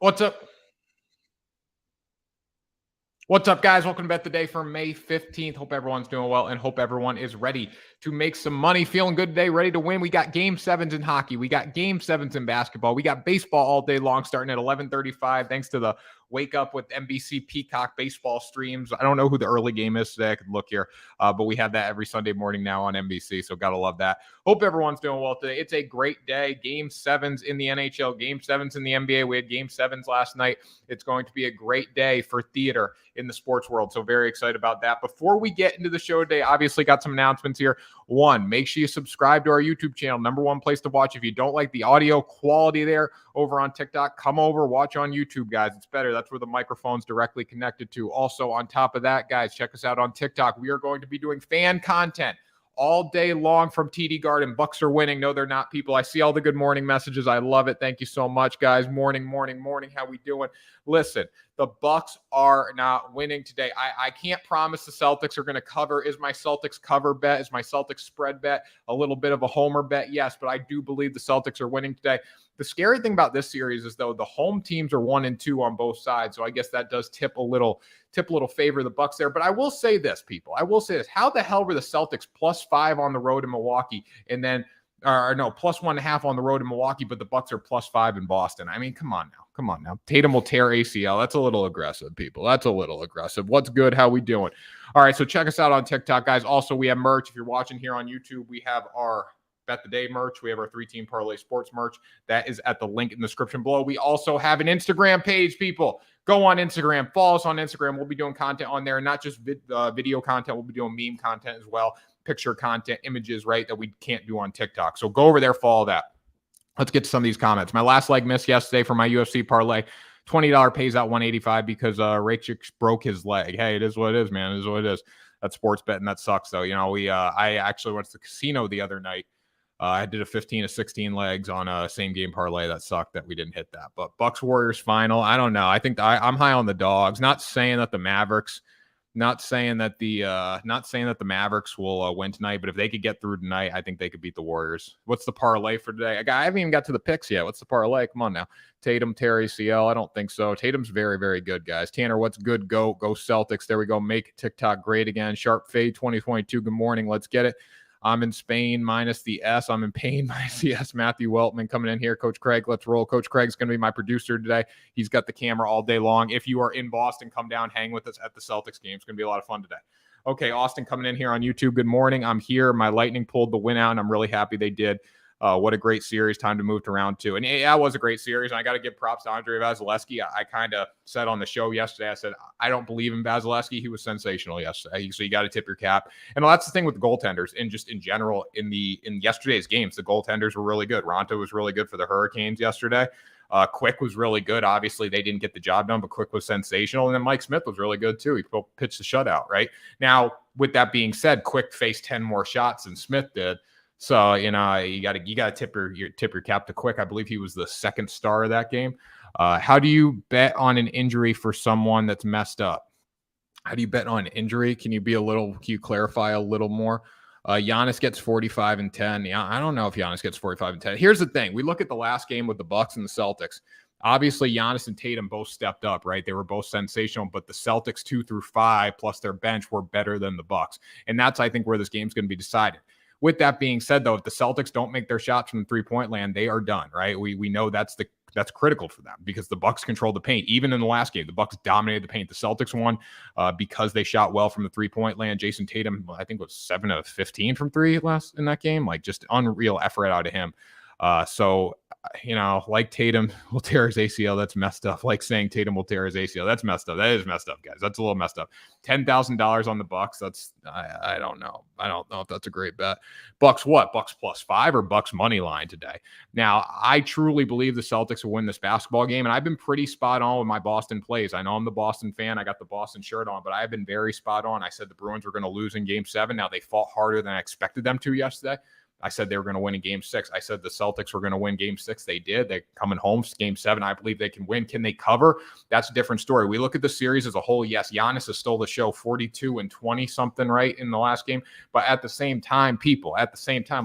What's up? What's up, guys? Welcome to Bet the Day for May 15th. Hope everyone's doing well and hope everyone is ready to make some money. Feeling good today, ready to win. We got game sevens in hockey. We got game sevens in basketball. We got baseball all day long starting at 11:35. Thanks to the Wake Up with NBC Peacock baseball streams. I don't know who the early game is today. I could look here, but we have that every Sunday morning now on NBC, so gotta love that. Hope everyone's doing well today. It's a great day. Game sevens in the NHL, game sevens in the NBA. We had game sevens last night. It's going to be a great day for theater in the sports world. So very excited about that. Before we get into the show today, obviously got some announcements here. One, make sure you subscribe to our YouTube channel. Number one place to watch. If you don't like the audio quality there over on TikTok, come over, watch on YouTube, guys. It's better. That's where the microphone's directly connected to. Also, on top of that, guys, check us out on TikTok. We are going to be doing fan content all day long from TD Garden. Bucks are winning. No, they're not, people. I see all the good morning messages. I love it. Thank you so much, guys. Morning. How we doing? Listen, the Bucks are not winning today. I can't promise the Celtics are going to cover. Is my Celtics cover bet? Is my Celtics spread bet a little bit of a homer bet? Yes, but I do believe the Celtics are winning today. The scary thing about this series is, though, the home teams are 1-2 on both sides. So I guess that does tip a little favor the Bucks there. But I will say this, people. I will say this. How the hell were the Celtics +5 on the road in Milwaukee and then +1.5 on the road in Milwaukee, but the Bucks are +5 in Boston? I mean, come on now. Tatum will tear ACL. That's a little aggressive, people. That's a little aggressive. What's good? How we doing? All right, so check us out on TikTok, guys. Also, we have merch. If you're watching here on YouTube, we have our Bet the Day merch. We have our 3-Team Parlay Sports merch. That is at the link in the description below. We also have an Instagram page, people. Go on Instagram. Follow us on Instagram. We'll be doing content on there, not just video content. We'll be doing meme content as well, picture content, images, right, that we can't do on TikTok. So go over there, follow that. Let's get to some of these comments. My last leg miss yesterday for my UFC parlay. $20 pays out $185 because Rachik broke his leg. Hey, it is what it is, man. It is what it is. That's sports betting. That sucks, though. You know, I actually went to the casino the other night. I did a 15 to 16 legs on a same game parlay. That sucked that we didn't hit that. But Bucks Warriors final, I don't know. I think I'm high on the dogs. Not saying that the Mavericks will win tonight, but if they could get through tonight, I think they could beat the Warriors. What's the parlay for today? I haven't even got to the picks yet. What's the parlay? Come on now. Tatum, Terry, CL. I don't think so. Tatum's very, very good, guys. Tanner, what's good? Go Celtics. There we go. Make TikTok great again. Sharp Fade 2022. Good morning. Let's get it. I'm in Spain minus the S. I'm in pain minus the S. Matthew Weltman coming in here. Coach Craig, let's roll. Coach Craig's going to be my producer today. He's got the camera all day long. If you are in Boston, come down, hang with us at the Celtics game. It's going to be a lot of fun today. Okay, Austin coming in here on YouTube. Good morning. I'm here. My Lightning pulled the win out, and I'm really happy they did. What a great series. Time to move to round 2. And yeah, it was a great series. And I got to give props to Andre Vasilevsky. I kind of said on the show yesterday, I said, I don't believe in Vasilevsky. He was sensational yesterday. So you got to tip your cap. And that's the thing with the goaltenders and just in general in yesterday's games, the goaltenders were really good. Ronto was really good for the Hurricanes yesterday. Quick was really good. Obviously, they didn't get the job done, but Quick was sensational. And then Mike Smith was really good, too. He pitched the shutout, right? Now, with that being said, Quick faced 10 more shots than Smith did. So, you got to tip your cap to Quick. I believe he was the second star of that game. How do you bet on an injury for someone that's messed up? How do you bet on an injury? Can you clarify a little more? Giannis gets 45 and 10. Yeah, I don't know if Giannis gets 45 and 10. Here's the thing. We look at the last game with the Bucks and the Celtics. Obviously, Giannis and Tatum both stepped up, right? They were both sensational, but the Celtics 2 through 5 plus their bench were better than the Bucks. And that's, I think, where this game's going to be decided. With that being said, though, if the Celtics don't make their shots from the three-point land, they are done, right? We know that's critical for them because the Bucks controlled the paint. Even in the last game, the Bucks dominated the paint. The Celtics won because they shot well from the three-point land. Jason Tatum, I think, was 7 of 15 from 3 last in that game. Like, just unreal effort out of him. Like Tatum will tear his ACL. That's messed up. Like saying Tatum will tear his ACL. That's messed up. That is messed up, guys. That's a little messed up. $10,000 on the Bucks. That's, I don't know. I don't know if that's a great bet. Bucks what? Bucks +5 or Bucks money line today? Now, I truly believe the Celtics will win this basketball game, and I've been pretty spot on with my Boston plays. I know I'm the Boston fan. I got the Boston shirt on, but I've been very spot on. I said the Bruins were going to lose in Game 7. Now, they fought harder than I expected them to yesterday. I said they were going to win in game 6. I said the Celtics were going to win game 6. They did. They're coming home. Game 7, I believe they can win. Can they cover? That's a different story. We look at the series as a whole. Yes, Giannis has stole the show, 42 and 20 something, right, in the last game. But at the same time,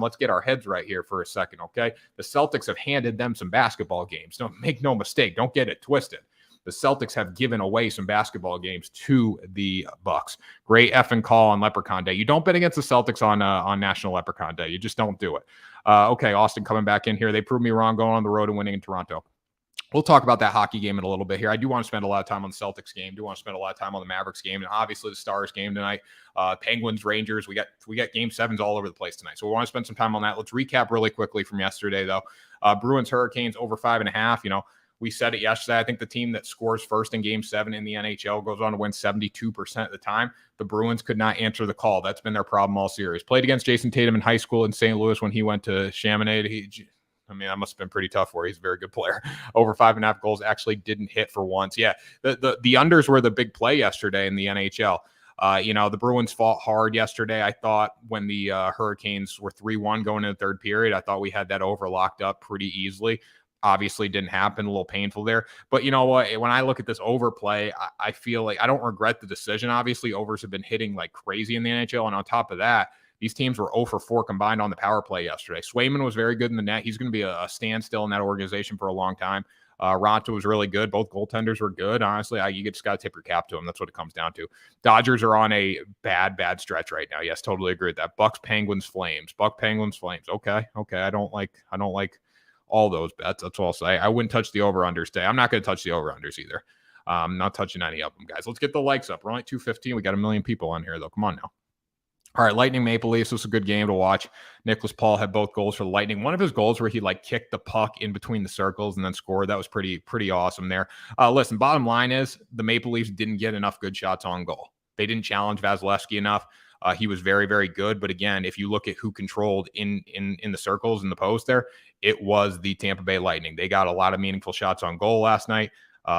let's get our heads right here for a second, okay? The Celtics have handed them some basketball games. Don't make no mistake. Don't get it twisted. The Celtics have given away some basketball games to the Bucks. Great effing call on Leprechaun Day. You don't bet against the Celtics on National Leprechaun Day. You just don't do it. Okay, Austin coming back in here. They proved me wrong going on the road and winning in Toronto. We'll talk about that hockey game in a little bit here. I do want to spend a lot of time on the Celtics game. Do want to spend a lot of time on the Mavericks game, and obviously the Stars game tonight. Penguins, Rangers. We got game 7s all over the place tonight. So we want to spend some time on that. Let's recap really quickly from yesterday, though. Bruins, Hurricanes over 5.5. We said it yesterday. I think the team that scores first in game 7 in the NHL goes on to win 72% of the time. The Bruins could not answer the call. That's been their problem all series. Played against Jason Tatum in high school in St. Louis when he went to Chamonix. That must have been pretty tough for him. He's a very good player. Over 5.5 goals actually didn't hit for once. Yeah, the unders were the big play yesterday in the NHL. The Bruins fought hard yesterday. I thought when the Hurricanes were 3-1 going into the third period, I thought we had that over locked up pretty easily. Obviously didn't happen, a little painful there. But you know what? When I look at this overplay, I feel like I don't regret the decision. Obviously, overs have been hitting like crazy in the NHL. And on top of that, these teams were 0 for 4 combined on the power play yesterday. Swayman was very good in the net. He's going to be a standstill in that organization for a long time. Ronto was really good. Both goaltenders were good. Honestly, you just got to tip your cap to them. That's what it comes down to. Dodgers are on a bad stretch right now. Yes, totally agree with that. Bucks, Penguins, Flames. Penguins, Flames. Okay. I don't like all those bets. That's all I'll say. I wouldn't touch the over-unders today. I'm not going to touch the over-unders either. Not touching any of them, guys. Let's get the likes up. We're only 215. We got 1 million people on here, though. Come on now. All right, Lightning Maple Leafs. This was a good game to watch. Nicholas Paul had both goals for the Lightning. One of his goals where he kicked the puck in between the circles and then scored. That was pretty awesome there. Listen, bottom line is the Maple Leafs didn't get enough good shots on goal. They didn't challenge Vasilevsky enough. He was very, very good. But again, if you look at who controlled in the circles in the post there, it was the Tampa Bay Lightning. They got a lot of meaningful shots on goal last night.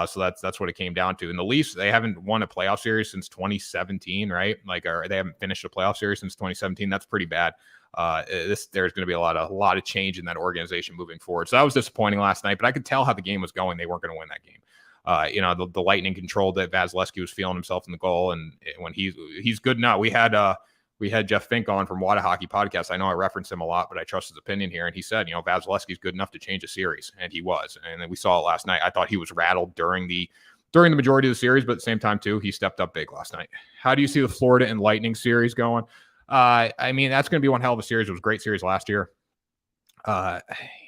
So that's what it came down to. And the Leafs, they haven't won a playoff series since 2017, right? Or they haven't finished a playoff series since 2017. That's pretty bad. There's going to be a lot of change in that organization moving forward. So that was disappointing last night, but I could tell how the game was going. They weren't going to win that game. The Lightning controlled it. Vasilevsky was feeling himself in the goal, and when he's good now. We had Jeff Fink on from Wada Hockey Podcast. I know I referenced him a lot, but I trust his opinion here. And he said, Vasilevsky's good enough to change a series, and he was. And then we saw it last night. I thought he was rattled during the majority of the series, but at the same time too, he stepped up big last night. How do you see the Florida and Lightning series going? That's going to be one hell of a series. It was a great series last year.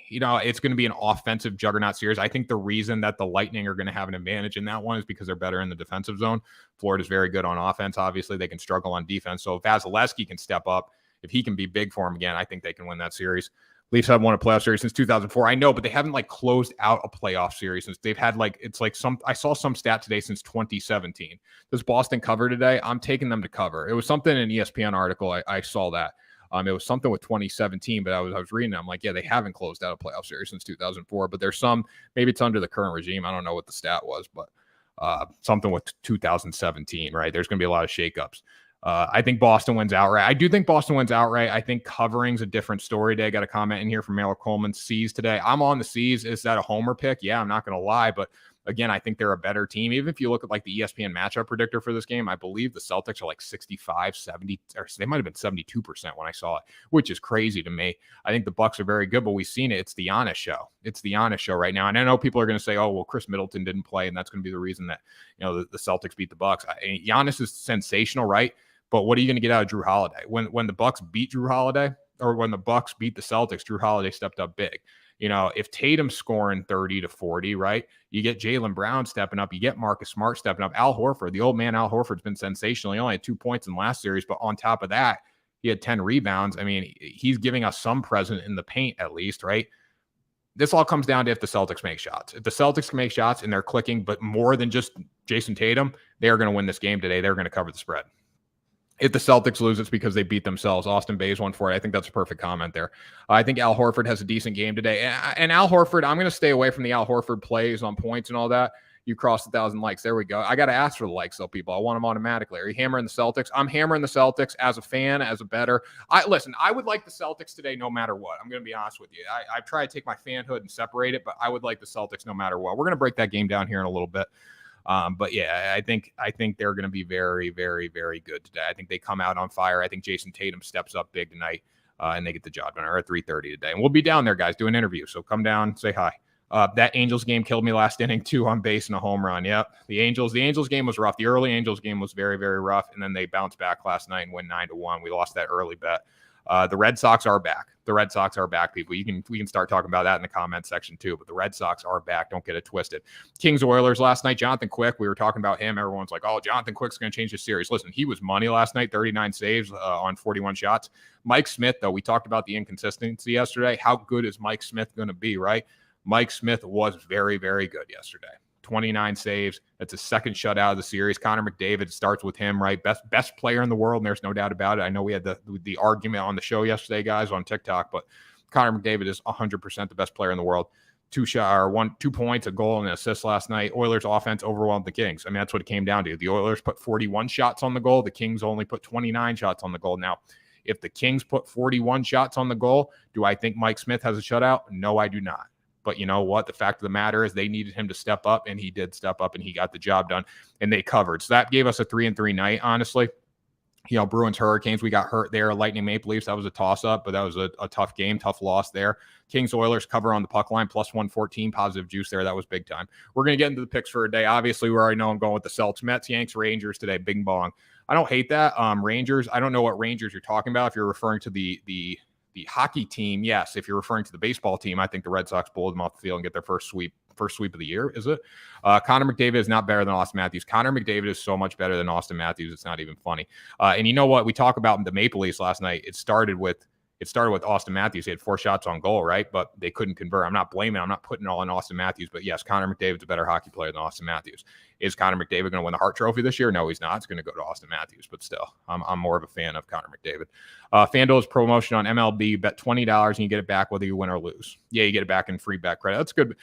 It's going to be an offensive juggernaut series. I think the reason that the Lightning are going to have an advantage in that one is because they're better in the defensive zone. Florida's very good on offense. Obviously, they can struggle on defense. So if Vasilevsky can step up, if he can be big for him again, I think they can win that series. Leafs haven't won a playoff series since 2004. I know, but they haven't closed out a playoff series since they've had I saw some stat today since 2017. Does Boston cover today? I'm taking them to cover. It was something in an ESPN article. I saw that. It was something with 2017, but I was reading it. I'm like, yeah, they haven't closed out a playoff series since 2004, but there's maybe it's under the current regime. I don't know what the stat was, but something with 2017, right? There's going to be a lot of shakeups. I think Boston wins outright. I do think Boston wins outright. I think covering's a different story today. I got a comment in here from Mailer Coleman. C's today. I'm on the C's. Is that a homer pick? Yeah, I'm not going to lie, but again, I think they're a better team. Even if you look at the ESPN matchup predictor for this game, I believe the Celtics are 65, 70, or they might have been 72% when I saw it, which is crazy to me. I think the Bucks are very good, but we've seen it. It's the Giannis show. It's the Giannis show right now. And I know people are going to say, oh, well, Chris Middleton didn't play, and that's going to be the reason that, the Celtics beat the Bucks. Giannis is sensational, right? But what are you going to get out of Drew Holiday? When the Bucks beat Drew Holiday, or when the Bucks beat the Celtics, Drew Holiday stepped up big. If Tatum's scoring 30 to 40, right, you get Jaylen Brown stepping up, you get Marcus Smart stepping up. Al Horford, the old man Al Horford's been sensational. He only had 2 points in last series, but on top of that, he had 10 rebounds. He's giving us some presence in the paint at least, right? This all comes down to if the Celtics make shots. If the Celtics can make shots and they're clicking, but more than just Jason Tatum, they're going to win this game today. They're going to cover the spread. If the Celtics lose, it's because they beat themselves. Austin Bayes won for it. I think that's a perfect comment there. I think Al Horford has a decent game today. And Al Horford, I'm going to stay away from the Al Horford plays on points and all that. You crossed 1,000 likes. There we go. I got to ask for the likes, though, people. I want them automatically. Are you hammering the Celtics? I'm hammering the Celtics as a fan, as a bettor. Listen, I would like the Celtics today no matter what. I'm going to be honest with you. I try to take my fanhood and separate it, but I would like the Celtics no matter what. We're going to break that game down here in a little bit. But yeah, I think they're going to be very, very, very good today. I think they come out on fire. I think Jason Tatum steps up big tonight, and they get the job done. Or at 3:30 today, and we'll be down there, guys, doing interviews. So come down, say hi. That Angels game killed me last inning, 2 on base and a home run. Yep, the Angels game was rough. The early Angels game was very, very rough, and then they bounced back last night and win 9-1. We lost that early bet. The Red Sox are back. The Red Sox are back, people. We can start talking about that in the comment section too. But the Red Sox are back. Don't get it twisted. Kings Oilers last night. Jonathan Quick. We were talking about him. Everyone's like, "Oh, Jonathan Quick's going to change the series." Listen, he was money last night. 39 saves on 41 shots. Mike Smith, though, we talked about the inconsistency yesterday. How good is Mike Smith going to be? Right? Mike Smith was very, very good yesterday. 29 saves. That's a second shutout of the series. Connor McDavid starts with him, right? Best player in the world, and there's no doubt about it. I know we had the argument on the show yesterday, guys, on TikTok, but Connor McDavid is 100% the best player in the world. 2 points, a goal, and an assist last night. Oilers offense overwhelmed the Kings. I mean, that's what it came down to. The Oilers put 41 shots on the goal. The Kings only put 29 shots on the goal. Now, if the Kings put 41 shots on the goal, do I think Mike Smith has a shutout? No, I do not. But you know what? The fact of the matter is they needed him to step up, and he did step up, and he got the job done, and they covered. So that gave us a 3-3 night, honestly. You know, Bruins, Hurricanes, we got hurt there. Lightning, Maple Leafs, that was a toss-up, but that was a tough game, tough loss there. Kings, Oilers cover on the puck line, plus 114, positive juice there. That was big time. We're going to get into the picks for a day. Obviously, we already know I'm going with the Celtics, Mets, Yanks, Rangers today. Bing bong. I don't hate that. Rangers, I don't know what Rangers you're talking about. If you're referring to the hockey team, yes. If you're referring to the baseball team, I think the Red Sox blow them off the field and get their first sweep of the year. Is it? Connor McDavid is not better than Austin Matthews. Connor McDavid is so much better than Austin Matthews. It's not even funny. And you know what? We talk about the Maple Leafs last night. It started with Austin Matthews. He had 4 shots on goal, right? But they couldn't convert. I'm not blaming. I'm not putting it all on Austin Matthews. But yes, Connor McDavid's a better hockey player than Austin Matthews. Is Connor McDavid going to win the Hart Trophy this year? No, he's not. It's going to go to Austin Matthews. But still, I'm more of a fan of Connor McDavid. FanDuel's promotion on MLB. You bet $20 and you get it back whether you win or lose. Yeah, you get it back in free bet credit. That's good.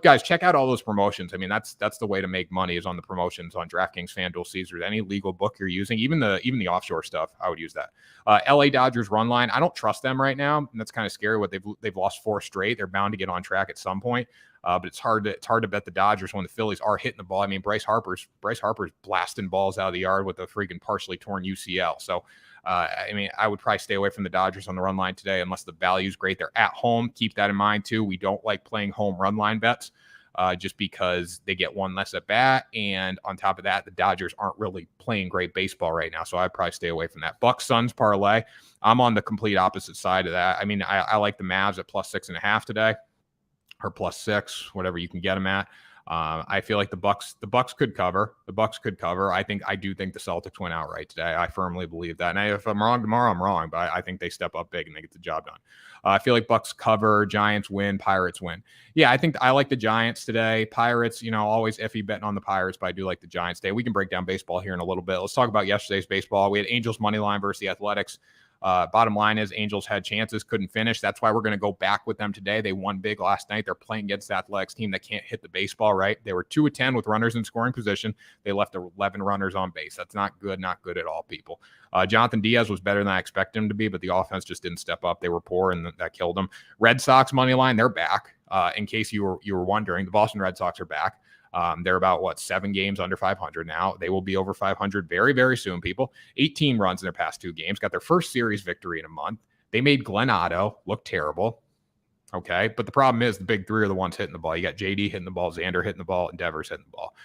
Guys, check out all those promotions. I mean, that's the way to make money is on the promotions on DraftKings, FanDuel, Caesars, any legal book you're using, even the offshore stuff. I would use that. LA Dodgers run line. I don't trust them right now, and that's kind of scary. What they've lost 4 straight. They're bound to get on track at some point. But it's hard to bet the Dodgers when the Phillies are hitting the ball. I mean, Bryce Harper's blasting balls out of the yard with a freaking partially torn UCL. So, I mean, I would probably stay away from the Dodgers on the run line today unless the value's great. They're at home. Keep that in mind too. We don't like playing home run line bets just because they get 1 less at bat. And on top of that, the Dodgers aren't really playing great baseball right now. So I'd probably stay away from that. Bucks Suns parlay. I'm on the complete opposite side of that. I mean, I like the Mavs at plus 6.5 today. Or plus 6, whatever you can get them at. I feel like the Bucks could cover. The Bucks could cover. I do think the Celtics went outright today. I firmly believe that. And if I'm wrong tomorrow, I'm wrong. But I think they step up big and they get the job done. I feel like Bucks cover, Giants win, Pirates win. Yeah, I think I like the Giants today. Pirates, always iffy betting on the Pirates, but I do like the Giants today. We can break down baseball here in a little bit. Let's talk about yesterday's baseball. We had Angels money line versus the Athletics. Bottom line is Angels had chances, couldn't finish. That's why we're going to go back with them today. They won big last night. They're playing against the Athletics team that can't hit the baseball, right? They were 2 of 10 with runners in scoring position. They left 11 runners on base. That's not good at all, people. Jonathan Diaz was better than I expected him to be, but the offense just didn't step up. They were poor, and that killed them. Red Sox money line, they're back. In case you were wondering, the Boston Red Sox are back. They're about 7 games under 500 now. They will be over 500 very, very soon, people. 18 runs in their past 2 games. Got their first series victory in a month. They made Glenn Otto look terrible. Okay. But the problem is the big 3 are the ones hitting the ball. You got JD hitting the ball, Xander hitting the ball, and Devers hitting the ball.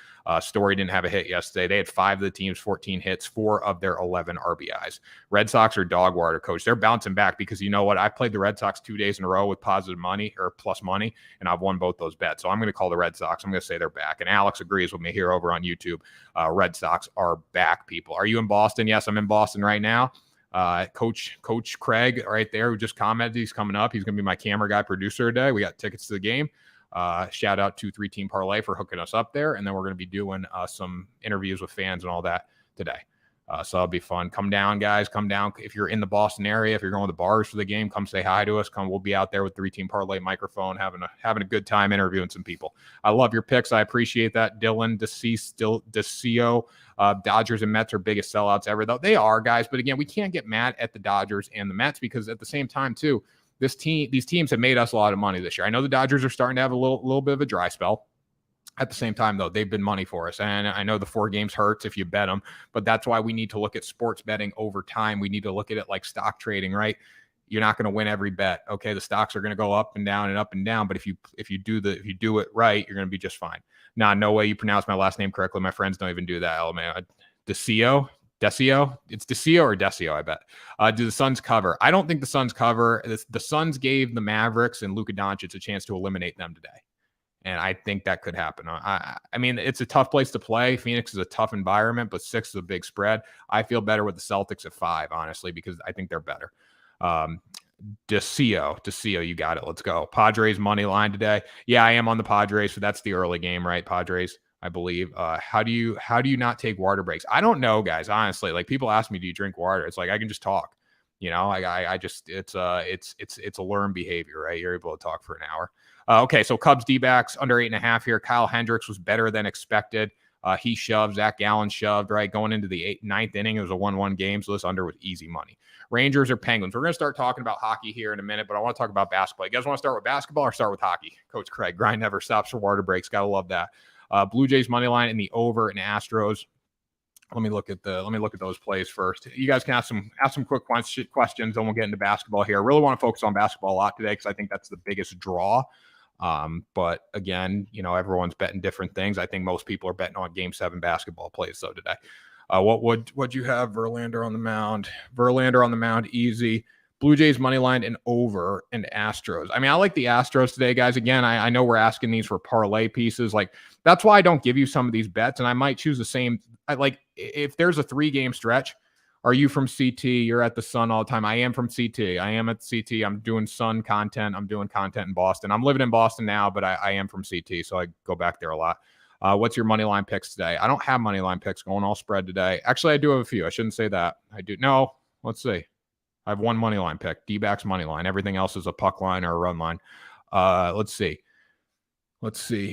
Story didn't have a hit yesterday. They had 5 of the team's 14 hits, 4 of their 11 RBIs. Red Sox are dog water, coach. They're bouncing back because you know what? I played the Red Sox 2 days in a row with positive money or plus money, and I've won both those bets. So I'm going to call the Red Sox. I'm going to say they're back. And Alex agrees with me here over on YouTube. Red Sox are back, people. Are you in Boston? Yes, I'm in Boston right now. Coach Craig right there who just commented he's coming up. He's going to be my camera guy producer today. We got tickets to the game. Shout out to 3 Team Parlay for hooking us up there. And then we're going to be doing some interviews with fans and all that today. So it'll be fun. Come down, guys. Come down. If you're in the Boston area, if you're going to the bars for the game, come say hi to us. We'll be out there with 3-Team Parlay microphone, having a good time interviewing some people. I love your picks. I appreciate that. Dylan, DeCio. Dodgers and Mets are biggest sellouts ever, though. They are, guys. But again, we can't get mad at the Dodgers and the Mets because at the same time, too, these teams have made us a lot of money this year. I know the Dodgers are starting to have a little bit of a dry spell. At the same time, though, they've been money for us. And I know the 4 games hurts if you bet them, but that's why we need to look at sports betting over time. We need to look at it like stock trading, right? You're not going to win every bet. Okay, the stocks are going to go up and down and up and down, but if you do it right, you're going to be just fine. Nah, no way you pronounce my last name correctly. My friends don't even do that. Oh man, DeCio? It's DeCio or Decio, I bet. Do the Suns cover? I don't think the Suns cover. The Suns gave the Mavericks and Luka Doncic a chance to eliminate them today. And I think that could happen. I mean, it's a tough place to play. Phoenix is a tough environment, but 6 is a big spread. I feel better with the Celtics at 5, honestly, because I think they're better. DeCio, you got it. Let's go. Padres money line today. Yeah, I am on the Padres, so that's the early game, right? Padres, I believe. How do you not take water breaks? I don't know, guys. Honestly, like people ask me, do you drink water? It's like I can just talk. You know, I just it's a learned behavior, right? You're able to talk for an hour. Okay, so Cubs D-backs under 8.5 here. Kyle Hendricks was better than expected. He shoved. Zach Gallen shoved, right? Going into the 9th inning, it was a 1-1 game, so this under was easy money. Rangers or Penguins? We're going to start talking about hockey here in a minute, but I want to talk about basketball. You guys want to start with basketball or start with hockey? Coach Craig, grind never stops for water breaks. Got to love that. Blue Jays money line in the over and Astros. Let me look at those plays first. You guys can ask some quick questions, then we'll get into basketball here. I really want to focus on basketball a lot today because I think that's the biggest draw. But again, you know, everyone's betting different things. I think most people are betting on Game 7 basketball plays though today. What'd you have? Verlander on the mound, easy. Blue Jays money line and over and Astros. I mean, I like the Astros today, guys. Again, I know we're asking these for parlay pieces. Like that's why I don't give you some of these bets, and I might choose the same. If there's a 3-game stretch, are you from CT? You're at the Sun all the time. I am from CT. I am at CT. I'm doing Sun content. I'm doing content in Boston. I'm living in Boston now, but I am from CT, so I go back there a lot. What's your money line picks today? I don't have money line picks going all spread today. Actually, I do have a few. I shouldn't say that. I do. No, let's see. I have one money line pick, D-backs money line. Everything else is a puck line or a run line. Let's see. Let's see.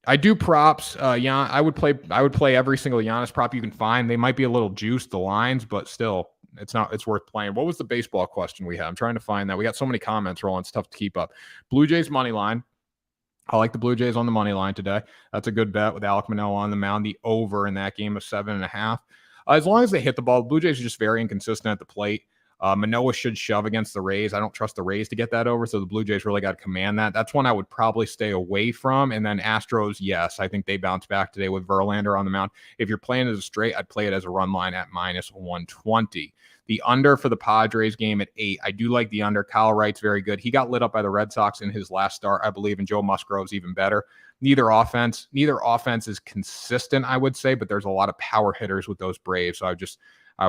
I do props. I would play every single Giannis prop you can find. They might be a little juiced, the lines, but still, it's worth playing. What was the baseball question we had? I'm trying to find that. We got so many comments rolling. It's tough to keep up. Blue Jays money line. I like the Blue Jays on the money line today. That's a good bet with Alek Manoah on the mound. The over in that game of 7.5. As long as they hit the ball, the Blue Jays are just very inconsistent at the plate. Manoah should shove against the Rays. I don't trust the Rays to get that over, so the Blue Jays really got to command that. That's one I would probably stay away from. And then Astros, yes, I think they bounce back today with Verlander on the mound. If you're playing as a straight, I'd play it as a run line at -120. The under for the Padres game at 8. I do like the under. Kyle Wright's very good. He got lit up by the Red Sox in his last start, I believe, and Joe Musgrove's even better. Neither offense is consistent, I would say, but there's a lot of power hitters with those Braves, so I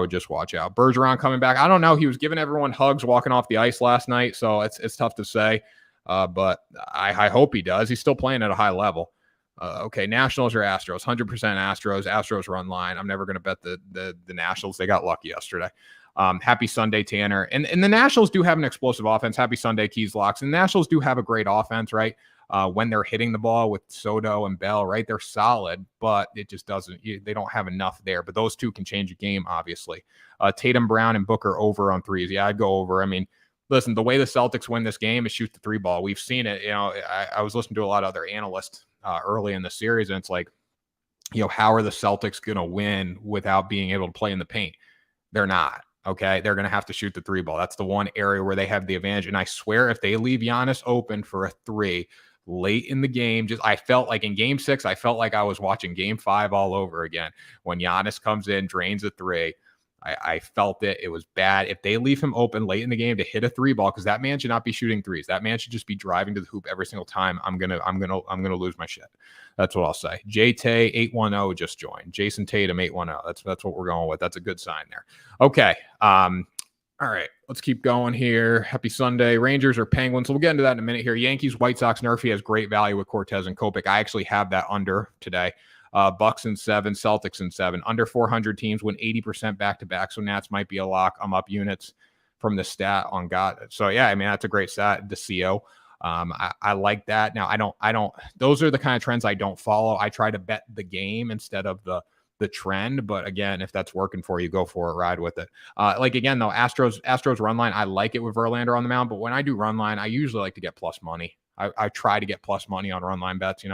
would just watch out. Bergeron coming back. I don't know. He was giving everyone hugs walking off the ice last night, so it's tough to say, but I hope he does. He's still playing at a high level. Okay, Nationals or Astros? 100% Astros. Astros run line. I'm never going to bet the Nationals. They got lucky yesterday. Happy Sunday, Tanner. And the Nationals do have an explosive offense. Happy Sunday, Keys Locks. And the Nationals do have a great offense, right? When they're hitting the ball with Soto and Bell, right? They're solid, but it just doesn't, they don't have enough there. But those two can change a game, obviously. Tatum, Brown, and Booker over on threes. Yeah, I'd go over. I mean, listen, the way the Celtics win this game is shoot the 3 ball. We've seen it. You know, I was listening to a lot of other analysts early in the series, and it's like, you know, how are the Celtics going to win without being able to play in the paint? They're not. Okay, they're going to have to shoot the 3 ball. That's the one area where they have the advantage. And I swear, if they leave Giannis open for a 3 late in the game, I felt like in Game 6, I felt like I was watching Game 5 all over again. When Giannis comes in, drains a 3, I felt it. It was bad. If they leave him open late in the game to hit a 3 ball, because that man should not be shooting threes. That man should just be driving to the hoop every single time. I'm gonna lose my shit. That's what I'll say. JTay 810 just joined. Jason Tatum 810. That's what we're going with. That's a good sign there. Okay. All right, let's keep going here. Happy Sunday. Rangers or Penguins. So we'll get into that in a minute here. Yankees, White Sox, Nerfy has great value with Cortez and Kopech. I actually have that under today. Bucks in 7, Celtics in 7. Under 400 teams win 80% back-to-back. So Nats might be a lock. I'm up units from the stat on God. So yeah, I mean, that's a great stat, the CO. I like that. Now I don't, those are the kind of trends I don't follow. I try to bet the game instead of the trend. But again, if that's working for you, go for it, ride with it. Like again, though, Astros run line, I like it with Verlander on the mound, but when I do run line, I usually like to get plus money. I try to get plus money on run line bets,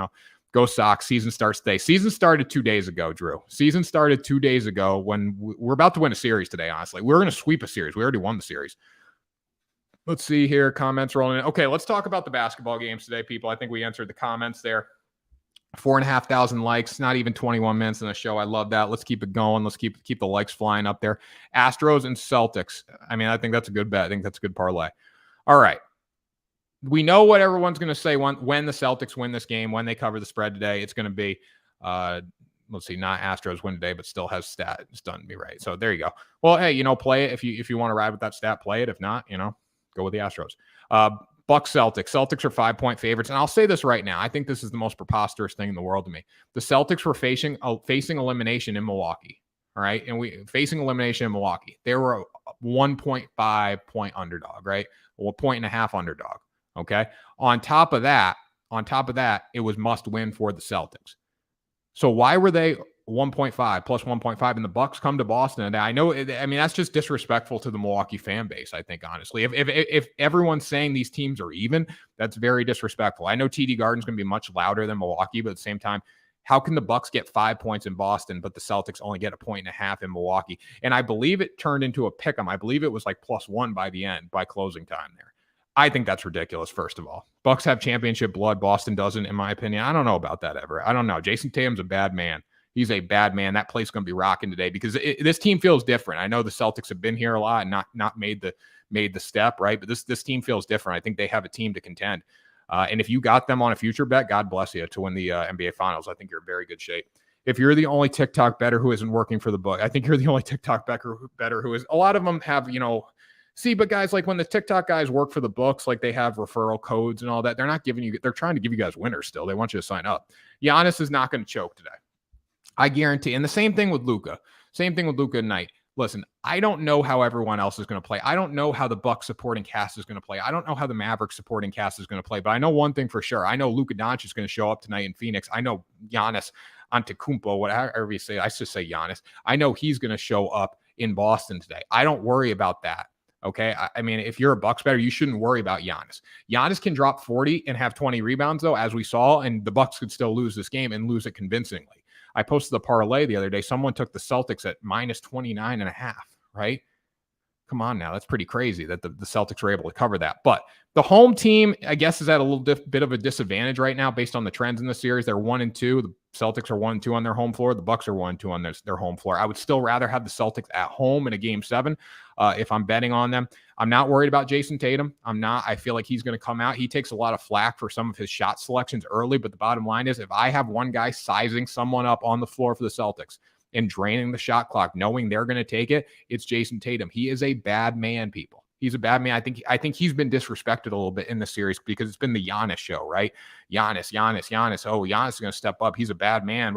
Go Sox. Season starts today. Season started 2 days ago, Drew. Season started 2 days ago when we're about to win a series today, honestly. We're going to sweep a series. We already won the series. Let's see here. Comments rolling in. Okay, let's talk about the basketball games today, people. I think we answered the comments there. 4,500 likes, not even 21 minutes in the show. I love that. Let's keep it going. Let's keep the likes flying up there. Astros and Celtics. I mean, I think that's a good bet. I think that's a good parlay. All right. We know what everyone's going to say when the Celtics win this game, when they cover the spread today. It's going to be, let's see, not Astros win today, but still has stat. It's done me right. So there you go. Well, hey, play it. If you want to ride with that stat, play it. If not, go with the Astros. Bucks Celtics. Celtics are 5-point favorites. And I'll say this right now. I think this is the most preposterous thing in the world to me. The Celtics were facing elimination in Milwaukee. All right. And facing elimination in Milwaukee. They were a 1.5 point underdog, right? Well, a 1.5 underdog. Okay. On top of that, it was must win for the Celtics. So why were they 1.5 plus 1.5 and the Bucks come to Boston today? I mean, that's just disrespectful to the Milwaukee fan base. I think, honestly, if everyone's saying these teams are even, that's very disrespectful. I know TD Garden's going to be much louder than Milwaukee, but at the same time, how can the Bucks get 5 points in Boston, but the Celtics only get 1.5 in Milwaukee? And I believe it turned into a pick 'em. I believe it was like +1 by the end, by closing time there. I think that's ridiculous, first of all. Bucks have championship blood. Boston doesn't, in my opinion. I don't know about that ever. I don't know. Jason Tatum's a bad man. He's a bad man. That play's going to be rocking today because this team feels different. I know the Celtics have been here a lot and not made the step, right? But this team feels different. I think they have a team to contend. And if you got them on a future bet, God bless you, to win the NBA Finals. I think you're in very good shape. If you're the only TikTok bettor who isn't working for the book, I think you're the only TikTok bettor who is. A lot of them have, see, but guys, like when the TikTok guys work for the books, like they have referral codes and all that, they're not giving you, they're trying to give you guys winners still. They want you to sign up. Giannis is not going to choke today. I guarantee. And the same thing with Luka. Same thing with Luka tonight. Listen, I don't know how everyone else is going to play. I don't know how the Bucks supporting cast is going to play. I don't know how the Mavericks supporting cast is going to play, but I know one thing for sure. I know Luka Doncic is going to show up tonight in Phoenix. I know Giannis Antetokounmpo, whatever you say, I just say Giannis. I know he's going to show up in Boston today. I don't worry about that. Okay. I mean, if you're a Bucks bettor, you shouldn't worry about Giannis. Giannis can drop 40 and have 20 rebounds, though, as we saw, and the Bucks could still lose this game and lose it convincingly. I posted the parlay the other day. Someone took the Celtics at -29.5, right? Come on now. That's pretty crazy that the Celtics were able to cover that. But the home team, I guess, is at a little bit of a disadvantage right now based on the trends in the series. They're 1-2. The Celtics are 1-2 on their home floor. The Bucks are 1-2 on their home floor. I would still rather have the Celtics at home in a game 7 if I'm betting on them. I'm not worried about Jason Tatum. I'm not. I feel like he's going to come out. He takes a lot of flack for some of his shot selections early, but the bottom line is if I have one guy sizing someone up on the floor for the Celtics and draining the shot clock, knowing they're going to take it, it's Jason Tatum. He is a bad man, people. He's a bad man. I think he's been disrespected a little bit in the series because it's been the Giannis show, right? Giannis. Oh, Giannis is going to step up. He's a bad man.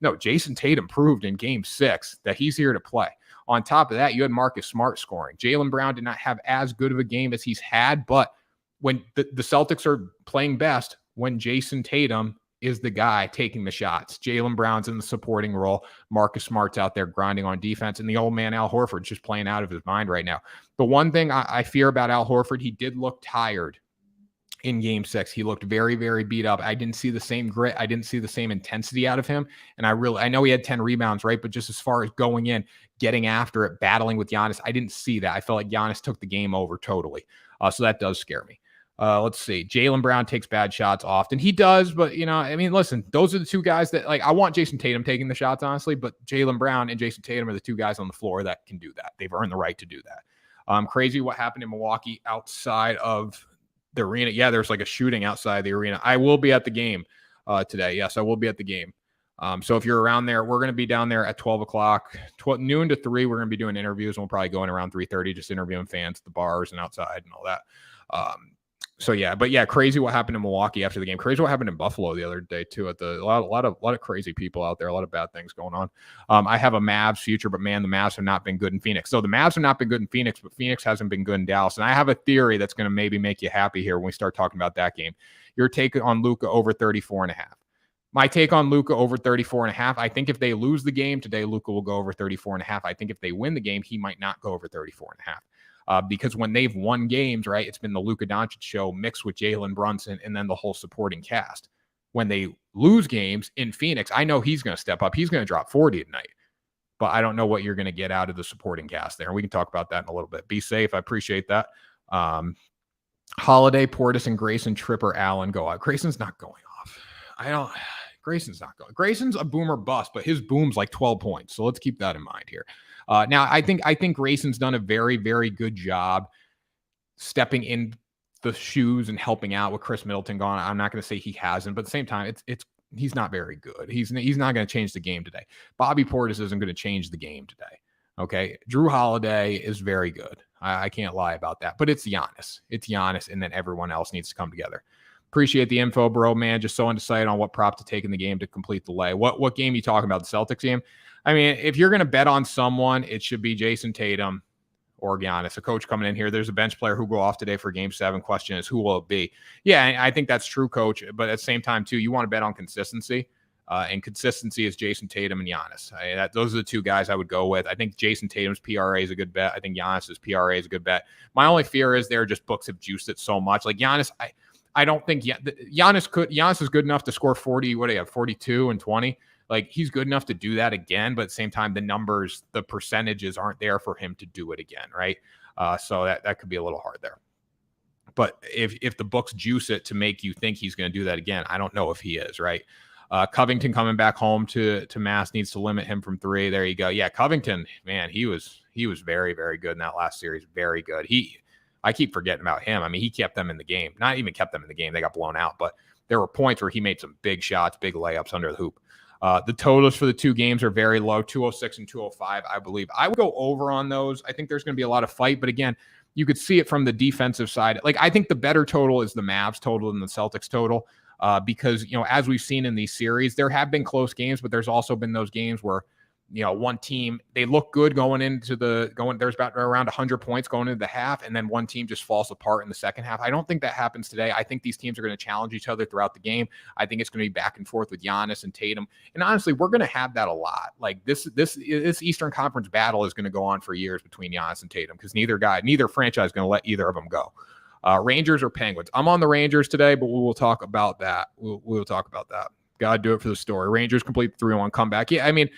No, Jason Tatum proved in game 6 that he's here to play. On top of that, you had Marcus Smart scoring. Jaylen Brown did not have as good of a game as he's had, but when the Celtics are playing best, when Jason Tatum is the guy taking the shots. Jaylen Brown's in the supporting role. Marcus Smart's out there grinding on defense. And the old man Al Horford's just playing out of his mind right now. The one thing I fear about Al Horford, he did look tired in game 6. He looked very, very beat up. I didn't see the same grit. I didn't see the same intensity out of him. And I know he had 10 rebounds, right? But just as far as going in, getting after it, battling with Giannis, I didn't see that. I felt like Giannis took the game over totally. So that does scare me. Let's see. Jaylen Brown takes bad shots often. He does, but listen, those are the two guys that I want Jason Tatum taking the shots, honestly, but Jaylen Brown and Jason Tatum are the two guys on the floor that can do that. They've earned the right to do that. Crazy what happened in Milwaukee outside of the arena. Yeah, there's like a shooting outside the arena. I will be at the game today. Yes, I will be at the game. So if you're around there, we're going to be down there at 12 o'clock, noon to 3. We're going to be doing interviews, and we'll probably go in around 3:30, just interviewing fans at the bars and outside and all that. So yeah, but yeah, crazy what happened in Milwaukee after the game. Crazy what happened in Buffalo the other day too. At a lot of crazy people out there. A lot of bad things going on. I have a Mavs future, but man, the Mavs have not been good in Phoenix. So the Mavs have not been good in Phoenix, but Phoenix hasn't been good in Dallas. And I have a theory that's going to maybe make you happy here when we start talking about that game. Your take on Luka over 34.5. My take on Luka over 34.5. I think if they lose the game today, Luka will go over 34.5. I think if they win the game, he might not go over 34.5. Because when they've won games, right, it's been the Luka Doncic show mixed with Jalen Brunson and then the whole supporting cast. When they lose games in Phoenix, I know he's going to step up. He's going to drop 40 tonight. But I don't know what you're going to get out of the supporting cast there. And we can talk about that in a little bit. Be safe. I appreciate that. Holiday, Portis, and Grayson, Tripper, Allen go out. Grayson's not going off. Grayson's not going. Grayson's a boomer bust, but his boom's like 12 points. So let's keep that in mind here. Now, I think Grayson's done a very, very good job stepping in the shoes and helping out with Chris Middleton gone. I'm not going to say he hasn't, but at the same time, he's not very good. He's not going to change the game today. Bobby Portis isn't going to change the game today. Okay, Drew Holiday is very good. I can't lie about that. But it's Giannis. It's Giannis, and then everyone else needs to come together. Appreciate the info, bro, man. Just so undecided on what prop to take in the game to complete the lay. What game are you talking about? The Celtics game? I mean, if you're going to bet on someone, it should be Jason Tatum or Giannis. A coach coming in here, there's a bench player who go off today for game 7. Question is, who will it be? Yeah, I think that's true, coach. But at the same time, too, you want to bet on consistency. And consistency is Jason Tatum and Giannis. Those are the two guys I would go with. I think Jason Tatum's PRA is a good bet. I think Giannis's PRA is a good bet. My only fear is just books have juiced it so much. Like Giannis, I don't think Giannis is good enough to score 40. What do you have? 42 and 20. Like he's good enough to do that again, but at the same time, the numbers, the percentages aren't there for him to do it again, right? So that could be a little hard there. But if the books juice it to make you think he's going to do that again, I don't know if he is, right? Covington coming back home to Mass needs to limit him from 3. There you go. Yeah, Covington, man, he was very, very good in that last series. Very good. I keep forgetting about him. I mean, he kept them in the game. Not even kept them in the game. They got blown out, but there were points where he made some big shots, big layups under the hoop. The totals for the two games are very low, 206 and 205, I believe. I would go over on those. I think there's going to be a lot of fight, but again, you could see it from the defensive side. Like I think the better total is the Mavs total than the Celtics total because, as we've seen in these series, there have been close games, but there's also been those games where, one team, they look good there's about around 100 points going into the half, and then one team just falls apart in the second half. I don't think that happens today. I think these teams are going to challenge each other throughout the game. I think it's going to be back and forth with Giannis and Tatum. And honestly, we're going to have that a lot. Like this Eastern Conference battle is going to go on for years between Giannis and Tatum because neither franchise is going to let either of them go. Rangers or Penguins? I'm on the Rangers today, but we will talk about that. We'll talk about that. Got to do it for the story. Rangers complete the 3-1 comeback. Yeah, I mean,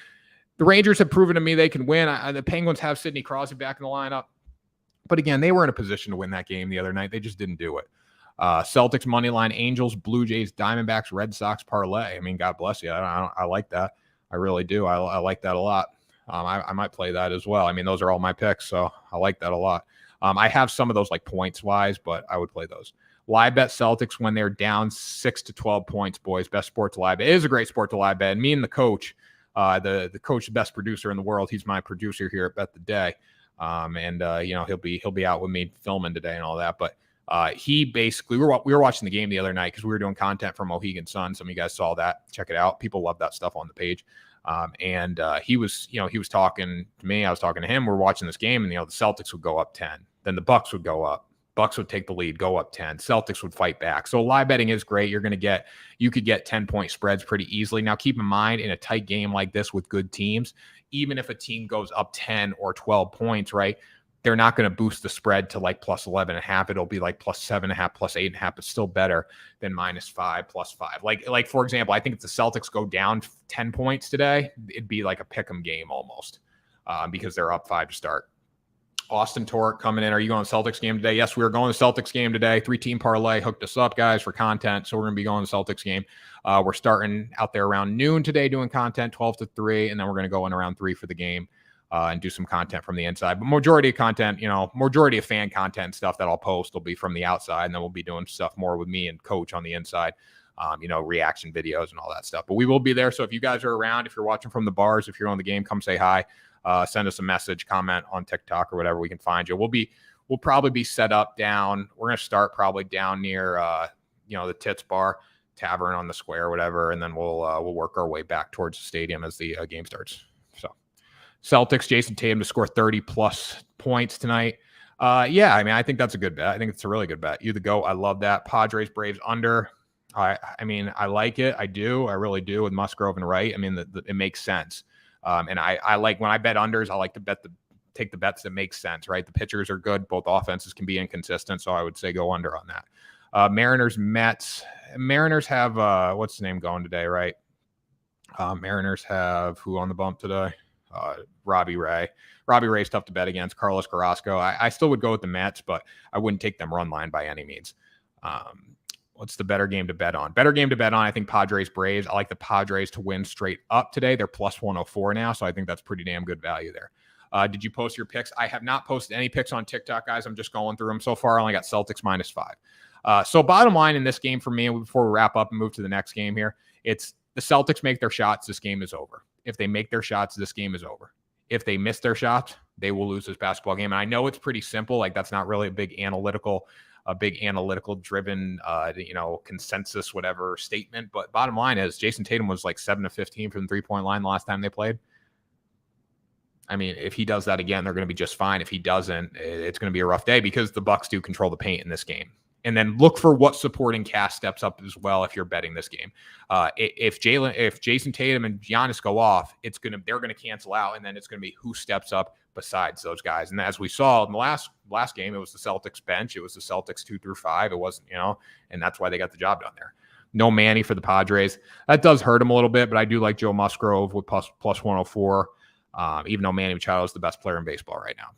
the Rangers have proven to me they can win. The Penguins have Sidney Crosby back in the lineup. But again, they were in a position to win that game the other night. They just didn't do it. Celtics money line, Angels, Blue Jays, Diamondbacks, Red Sox parlay. I mean, God bless you. I like that. I really do. I like that a lot. I might play that as well. I mean, those are all my picks, so I like that a lot. I have some of those like points-wise, but I would play those. Live bet Celtics when they're down 6 to 12 points, boys. Best sport to live bet. It is a great sport to live bet. And me and the coach, the coach, the best producer in the world. He's my producer here at Bet the Day. He'll be out with me filming today and all that. But he basically, we were watching the game the other night because we were doing content for Mohegan Sun. Some of you guys saw that. Check it out. People love that stuff on the page. He was talking to me. I was talking to him. We're watching this game, and the Celtics would go up 10. Then the Bucks would go up. Bucks would take the lead, go up 10. Celtics would fight back. So live betting is great. You could get 10-point spreads pretty easily. Now, keep in mind, in a tight game like this with good teams, even if a team goes up 10 or 12 points, right, they're not going to boost the spread to like plus 11.5. It'll be like plus 7.5, plus 8.5. It's still better than -5, +5. Like for example, I think if the Celtics go down 10 points today, it'd be like a pick'em game almost because they're up 5 to start. Austin Torque coming in. Are you going to the Celtics game today? Yes, we're going to the Celtics game today. 3-team parlay hooked us up, guys, for content. So we're going to be going to the Celtics game. We're starting out there around noon today doing content, 12 to 3, and then we're going to go in around 3 for the game and do some content from the inside. But majority of content, majority of fan content stuff that I'll post will be from the outside, and then we'll be doing stuff more with me and Coach on the inside, reaction videos and all that stuff. But we will be there. So if you guys are around, if you're watching from the bars, if you're on the game, come say hi. Send us a message, comment on TikTok or whatever, we can find you. we'll probably be set up down. We're going to start probably down near, the Tits Bar Tavern on the square or whatever. And then we'll work our way back towards the stadium as the game starts. So Celtics, Jason Tatum to score 30 plus points tonight. I think that's a good bet. I think it's a really good bet. You the GOAT. I love that. Padres, Braves under. I like it. I do. I really do with Musgrove and Wright. I mean, it makes sense. And I like when I bet unders, I like to take the bets that make sense, right? The pitchers are good. Both offenses can be inconsistent. So I would say go under on that. Mariners, Mets. Mariners have, what's the name going today, right? Mariners have who on the bump today? Robbie Ray. Robbie Ray's tough to bet against. Carlos Carrasco. I still would go with the Mets, but I wouldn't take them run line by any means. What's the better game to bet on? Better game to bet on, I think Padres, Braves. I like the Padres to win straight up today. They're plus 104 now, so I think that's pretty damn good value there. Did you post your picks? I have not posted any picks on TikTok, guys. I'm just going through them. So far, I only got Celtics -5. So bottom line in this game for me, before we wrap up and move to the next game here, it's the Celtics make their shots, this game is over. If they make their shots, this game is over. If they miss their shots, they will lose this basketball game. And I know it's pretty simple. Like that's not really a big analytical driven, consensus, whatever statement. But bottom line is Jason Tatum was like 7 of 15 from the 3-point line the last time they played. I mean, if he does that again, they're going to be just fine. If he doesn't, it's going to be a rough day because the Bucks do control the paint in this game. And then look for what supporting cast steps up as well if you're betting this game. If Jason Tatum and Giannis go off, they're going to cancel out, and then it's going to be who steps up besides those guys. And as we saw in the last game, it was the Celtics bench. It was the Celtics 2 through 5. It wasn't, and that's why they got the job done there. No Manny for the Padres. That does hurt him a little bit, but I do like Joe Musgrove with plus 104. Even though Manny Machado is the best player in baseball right now.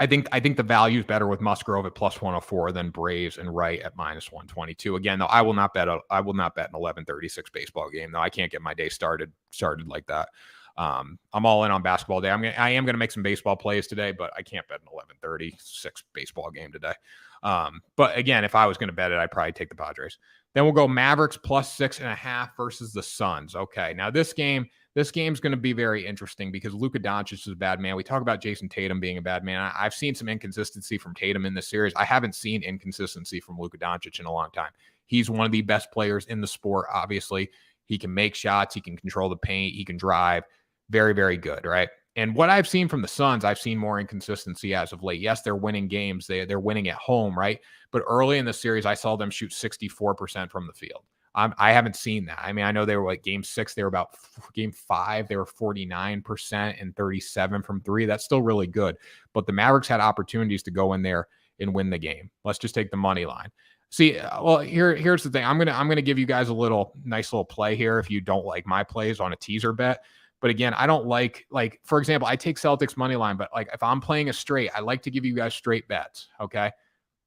I think the value is better with Musgrove at plus 104 than Braves and Wright at -122. Again, though, I will not bet an 11:36 baseball game. Though I can't get my day started like that. I'm all in on basketball day. I am gonna make some baseball plays today, but I can't bet an 11:36 baseball game today. But again, if I was gonna bet it, I'd probably take the Padres. Then we'll go Mavericks plus 6.5 versus the Suns. Okay, now this game's going to be very interesting because Luka Doncic is a bad man. We talk about Jason Tatum being a bad man. I've seen some inconsistency from Tatum in this series. I haven't seen inconsistency from Luka Doncic in a long time. He's one of the best players in the sport, obviously. He can make shots. He can control the paint. He can drive. Very, very good, right? And what I've seen from the Suns, I've seen more inconsistency as of late. Yes, they're winning games. They're winning at home, right? But early in the series, I saw them shoot 64% from the field. I haven't seen that. I mean, I know they were like game 6, they were about game 5, they were 49% and 37 from 3. That's still really good. But the Mavericks had opportunities to go in there and win the game. Let's just take the money line. See, well, here's the thing. I'm gonna give you guys a nice little play here if you don't like my plays on a teaser bet. But again, I don't like, for example, I take Celtics money line, but like if I'm playing a straight, I like to give you guys straight bets. Okay.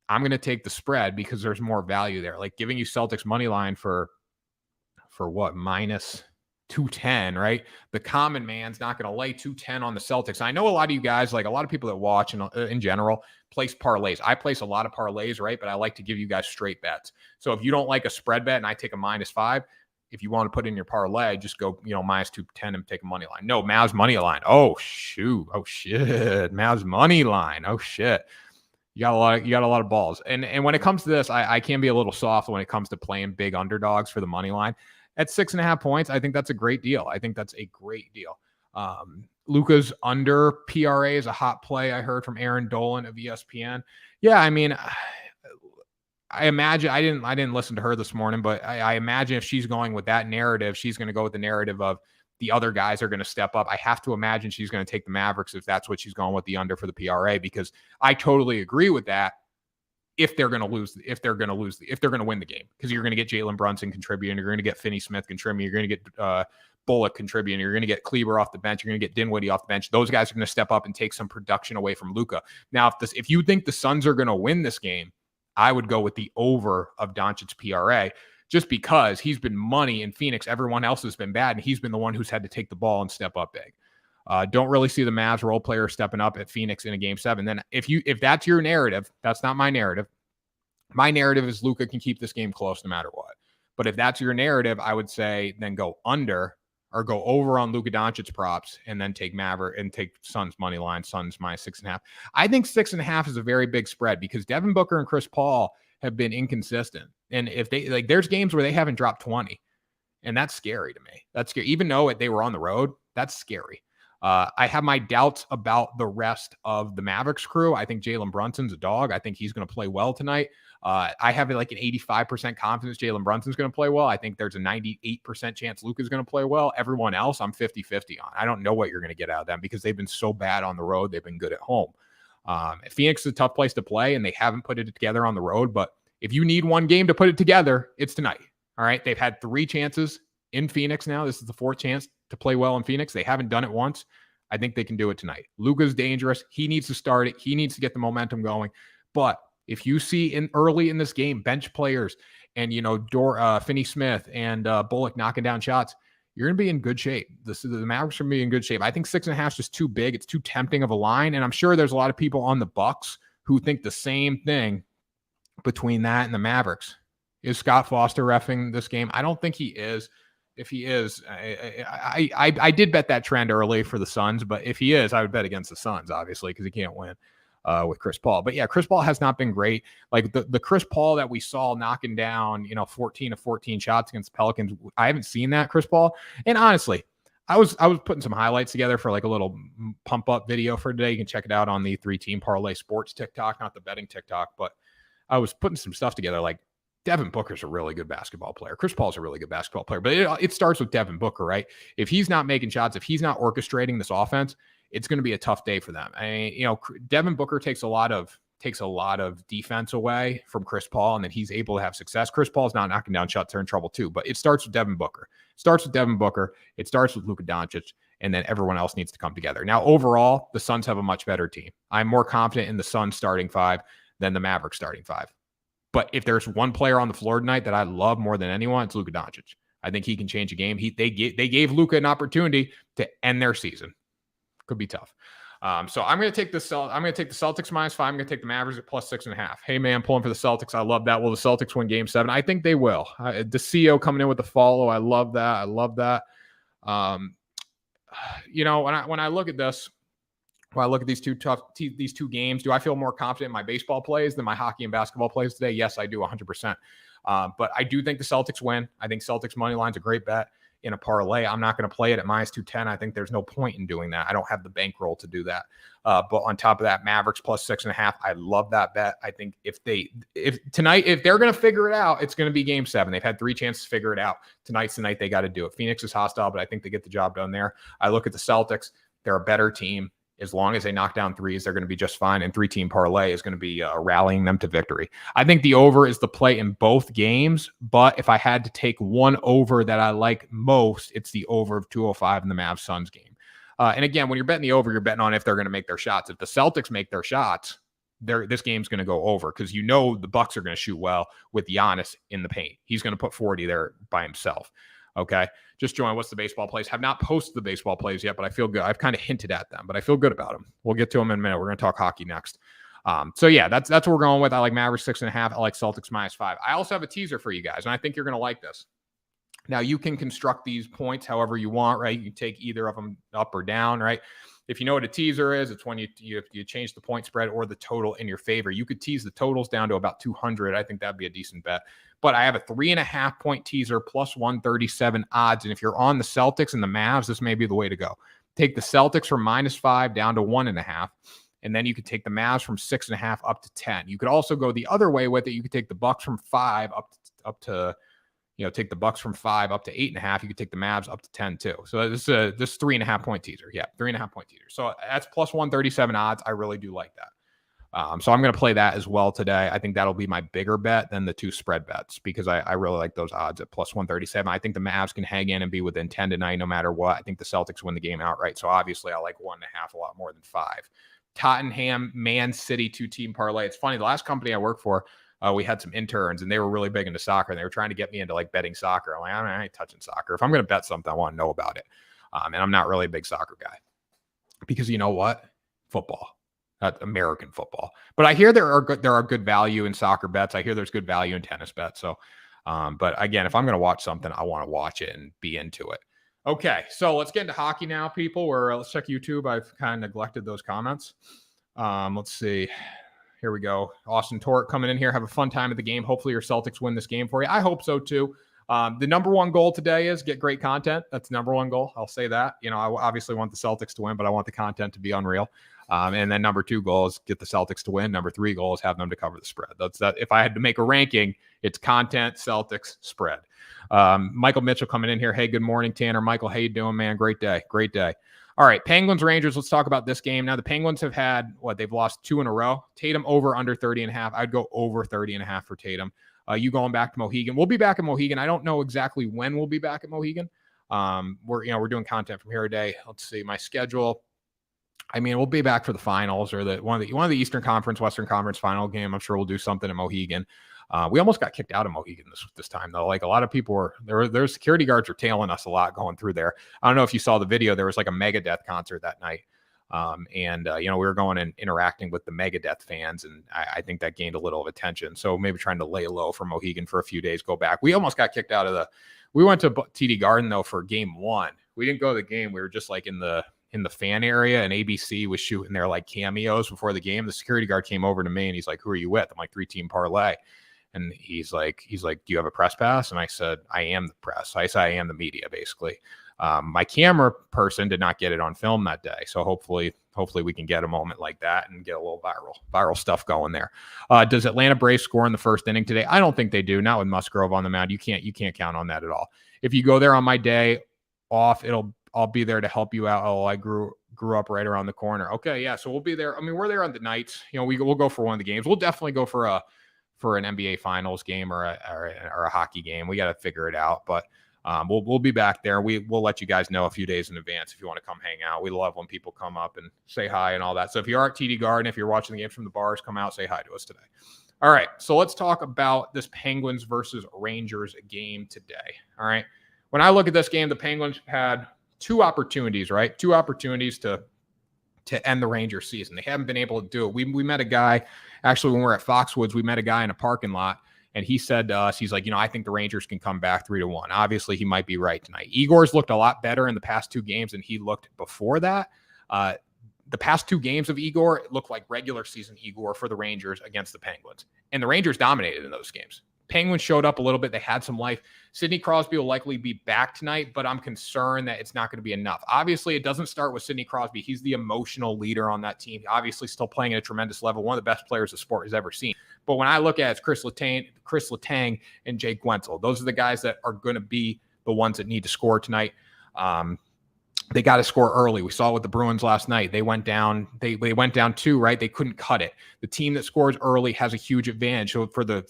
I'm going to take the spread because there's more value there. Like giving you Celtics money line for what? -210, right? The common man's not going to lay 210 on the Celtics. I know a lot of you guys, like a lot of people that watch and in general, place parlays. I place a lot of parlays, right? But I like to give you guys straight bets. So if you don't like a spread bet and I take a -5, if you want to put in your parlay, just go, -210 and take a money line. No, Mavs money line. Oh, shoot. Oh, shit. Mavs money line. Oh, shit. You got a lot of balls. And when it comes to this, I can be a little soft when it comes to playing big underdogs for the money line. At 6.5 points, I think that's a great deal. Luka's under PRA is a hot play. I heard from Aaron Dolan of ESPN. Yeah, I mean, I imagine I didn't listen to her this morning, but I imagine if she's going with that narrative, she's going to go with the narrative of the other guys are going to step up. I have to imagine she's going to take the Mavericks if that's what she's going with the under for the PRA, because I totally agree with that. If they're going to win the game, because you're going to get Jalen Brunson contributing, you're going to get Finney-Smith contributing, you're going to get Bullock contributing, you're going to get Kleber off the bench, you're going to get Dinwiddie off the bench. Those guys are going to step up and take some production away from Luka. Now, if you think the Suns are going to win this game, I would go with the over of Doncic's PRA, just because he's been money in Phoenix. Everyone else has been bad, and he's been the one who's had to take the ball and step up big. Don't really see the Mavs role player stepping up at Phoenix in a game 7. Then if that's your narrative, that's not my narrative. My narrative is Luka can keep this game close no matter what. But if that's your narrative, I would say then go under or go over on Luka Doncic props and then take Suns money line, Suns minus 6.5. I think 6.5 is a very big spread because Devin Booker and Chris Paul have been inconsistent. And if they like, there's games where they haven't dropped 20, and that's scary to me. That's scary. Even though they were on the road, that's scary. I have my doubts about the rest of the Mavericks crew. I think Jalen Brunson's a dog. I think he's going to play well tonight. I have like an 85% confidence Jalen Brunson's going to play well. I think there's a 98% chance Luka's going to play well. Everyone else, I'm 50-50 on. I don't know what you're going to get out of them because they've been so bad on the road. They've been good at home. Phoenix is a tough place to play, and they haven't put it together on the road. But if you need one game to put it together, it's tonight. All right. They've had 3 chances in Phoenix now. This is the 4th chance to play well in Phoenix. They haven't done it once. I think they can do it tonight. Luka's dangerous. He needs to start it. He needs to get the momentum going. But if you see early in this game, bench players and, Finney Smith and Bullock knocking down shots, you're going to be in good shape. The Mavericks are going to be in good shape. I think 6.5 is just too big. It's too tempting of a line. And I'm sure there's a lot of people on the Bucks who think the same thing between that and the Mavericks. Is Scott Foster reffing this game? I don't think he is. If he is, I did bet that trend early for the Suns, but if he is, I would bet against the Suns, obviously, because he can't win with Chris Paul. But yeah, Chris Paul has not been great. Like the Chris Paul that we saw knocking down, 14 of 14 shots against the Pelicans, I haven't seen that Chris Paul. And honestly, I was putting some highlights together for like a little pump up video for today. You can check it out on the Team Parlay Sports TikTok, not the betting TikTok, but I was putting some stuff together like Devin Booker's a really good basketball player. Chris Paul's a really good basketball player, but it starts with Devin Booker, right? If he's not making shots, if he's not orchestrating this offense, it's going to be a tough day for them. Devin Booker takes a lot of defense away from Chris Paul, and then he's able to have success. Chris Paul's not knocking down shots; they're in trouble too. But it starts with Devin Booker. It starts with Luka Doncic, and then everyone else needs to come together. Now, overall, the Suns have a much better team. I'm more confident in the Suns starting 5 than the Mavericks starting 5. But if there's one player on the floor tonight that I love more than anyone, it's Luka Doncic. I think he can change a game. They gave Luka an opportunity to end their season. Could be tough. So I'm going to take the Celtics minus 5. I'm going to take the Mavericks at plus 6.5. Hey man, pulling for the Celtics. I love that. Will the Celtics win Game 7? I think they will. DeCio coming in with the follow. I love that. When I look at this. When I look at these two games, do I feel more confident in my baseball plays than my hockey and basketball plays today? Yes, I do 100%. But I do think the Celtics win. I think Celtics money line's a great bet in a parlay. I'm not going to play it at minus 210. I think there's no point in doing that. I don't have the bankroll to do that. But on top of that, Mavericks plus 6.5. I love that bet. I think if they're going to figure it out, it's going to be Game 7. They've had 3 chances to figure it out. Tonight's the night they got to do it. Phoenix is hostile, but I think they get the job done there. I look at the Celtics. They're a better team. As long as they knock down threes, they're going to be just fine. And 3-team parlay is going to be rallying them to victory. I think the over is the play in both games. But if I had to take one over that I like most, it's the over of 205 in the Mavs Suns game. And again, when you're betting the over, you're betting on if they're going to make their shots. If the Celtics make their shots, this game's going to go over because the Bucks are going to shoot well with Giannis in the paint. He's going to put 40 there by himself. Okay. Just join. What's the baseball plays? Have not posted the baseball plays yet, but I feel good. I've kind of hinted at them, but I feel good about them. We'll get to them in a minute. We're going to talk hockey next. So yeah, that's what we're going with. I like Mavericks 6.5. I like Celtics minus 5. I also have a teaser for you guys, and I think you're going to like this. Now you can construct these points however you want, right? You take either of them up or down, right? If you know what a teaser is, it's when you change the point spread or the total in your favor. You could tease the totals down to about 200. I think that'd be a decent bet. But I have a 3.5 point teaser plus 137 odds. And if you're on the Celtics and the Mavs, this may be the way to go. Take the Celtics from minus 5 down to 1.5. And then you could take the Mavs from 6.5 up to 10. You could also go the other way with it. You could take the Bucks from 5 up to take the Bucks from 5 up to 8.5. You could take the Mavs up to 10 too. So this 3.5 point teaser. Yeah, 3.5 point teaser. So that's plus 137 odds. I really do like that. So I'm going to play that as well today. I think that'll be my bigger bet than the 2 spread bets because I really like those odds at plus 137. I think the Mavs can hang in and be within 10 tonight no matter what. I think the Celtics win the game outright. So obviously I like 1.5 a lot more than 5. Tottenham, Man City 2-team parlay. It's funny. The last company I worked for, we had some interns and they were really big into soccer and they were trying to get me into like betting soccer. I'm like, I ain't touching soccer. If I'm going to bet something, I want to know about it. And I'm not really a big soccer guy because you know what? Football. American football. But I hear there are good value in soccer bets. I hear there's good value in tennis bets. So, but again, if I'm going to watch something, I want to watch it and be into it. Okay, so let's get into hockey now, people. Let's check YouTube. I've kind of neglected those comments. Let's see. Here we go. Austin Tork coming in here. Have a fun time at the game. Hopefully your Celtics win this game for you. I hope so too. The number one goal today is get great content. That's the number one goal. I'll say that. I obviously want the Celtics to win, but I want the content to be unreal. And then number two goal is get the Celtics to win. Number three goal is have them to cover the spread. That's that. If I had to make a ranking, it's content, Celtics, spread. Michael Mitchell coming in here. Hey, good morning, Tanner. Michael, how you doing, man? Great day. Great day. All right, Penguins, Rangers. Let's talk about this game. Now, the Penguins have had, they've lost 2 in a row. Tatum over under 30.5. I'd go over 30.5 for Tatum. You going back to Mohegan. We'll be back at Mohegan. I don't know exactly when we'll be back at Mohegan. We're doing content from here today. Let's see my schedule. I mean, we'll be back for the finals or one of the Eastern Conference, Western Conference final game. I'm sure we'll do something at Mohegan. We almost got kicked out of Mohegan this time, though. Like, a lot of people were there. Their security guards were tailing us a lot going through there. I don't know if you saw the video. There was like a Megadeth concert that night. We were going and interacting with the Megadeth fans, and I think that gained a little of attention. So maybe trying to lay low for Mohegan for a few days, go back. We almost got kicked out of we went to TD Garden, though, for game 1. We didn't go to the game. We were just like in the fan area, and ABC was shooting their like cameos before the game. The security guard came over to me and he's like, "Who are you with?" I'm like, "3 Team Parlay." And he's like, "Do you have a press pass?" And I said, "I am the press." I said, "I am the media," basically. My camera person did not get it on film that day. So hopefully we can get a moment like that and get a little viral stuff going there. Does Atlanta Braves score in the first inning today? I don't think they do. Not with Musgrove on the mound. You can't count on that at all. If you go there on my day off, I'll be there to help you out. Oh, I grew up right around the corner. Okay, yeah. So we'll be there. I mean, we're there on the nights. We'll go for one of the games. We'll definitely go for an NBA Finals game or a hockey game. We got to figure it out, but we'll be back there. We'll let you guys know a few days in advance if you want to come hang out. We love when people come up and say hi and all that. So if you are at TD Garden, if you're watching the game from the bars, come out, say hi to us today. All right, so let's talk about this Penguins versus Rangers game today. All right, when I look at this game, the Penguins had 2 opportunities, right? 2 opportunities to end the Rangers season. They haven't been able to do it. We met a guy, actually, when we were at Foxwoods, we met a guy in a parking lot, and he said to us, he's like, I think the Rangers can come back 3-1. Obviously, he might be right tonight. Igor's looked a lot better in the past 2 games than he looked before that. The past 2 games of Igor looked like regular season Igor for the Rangers against the Penguins, and the Rangers dominated in those games. Penguins showed up a little bit. They had some life. Sidney Crosby will likely be back tonight, but I'm concerned that it's not going to be enough. Obviously, it doesn't start with Sidney Crosby. He's the emotional leader on that team. Obviously, still playing at a tremendous level. One of the best players the sport has ever seen. But when I look at it, it's Chris Letang, and Jake Guentzel. Those are the guys that are going to be the ones that need to score tonight. They got to score early. We saw it with the Bruins last night. They went down. They went down 2, right? They couldn't cut it. The team that scores early has a huge advantage. So for the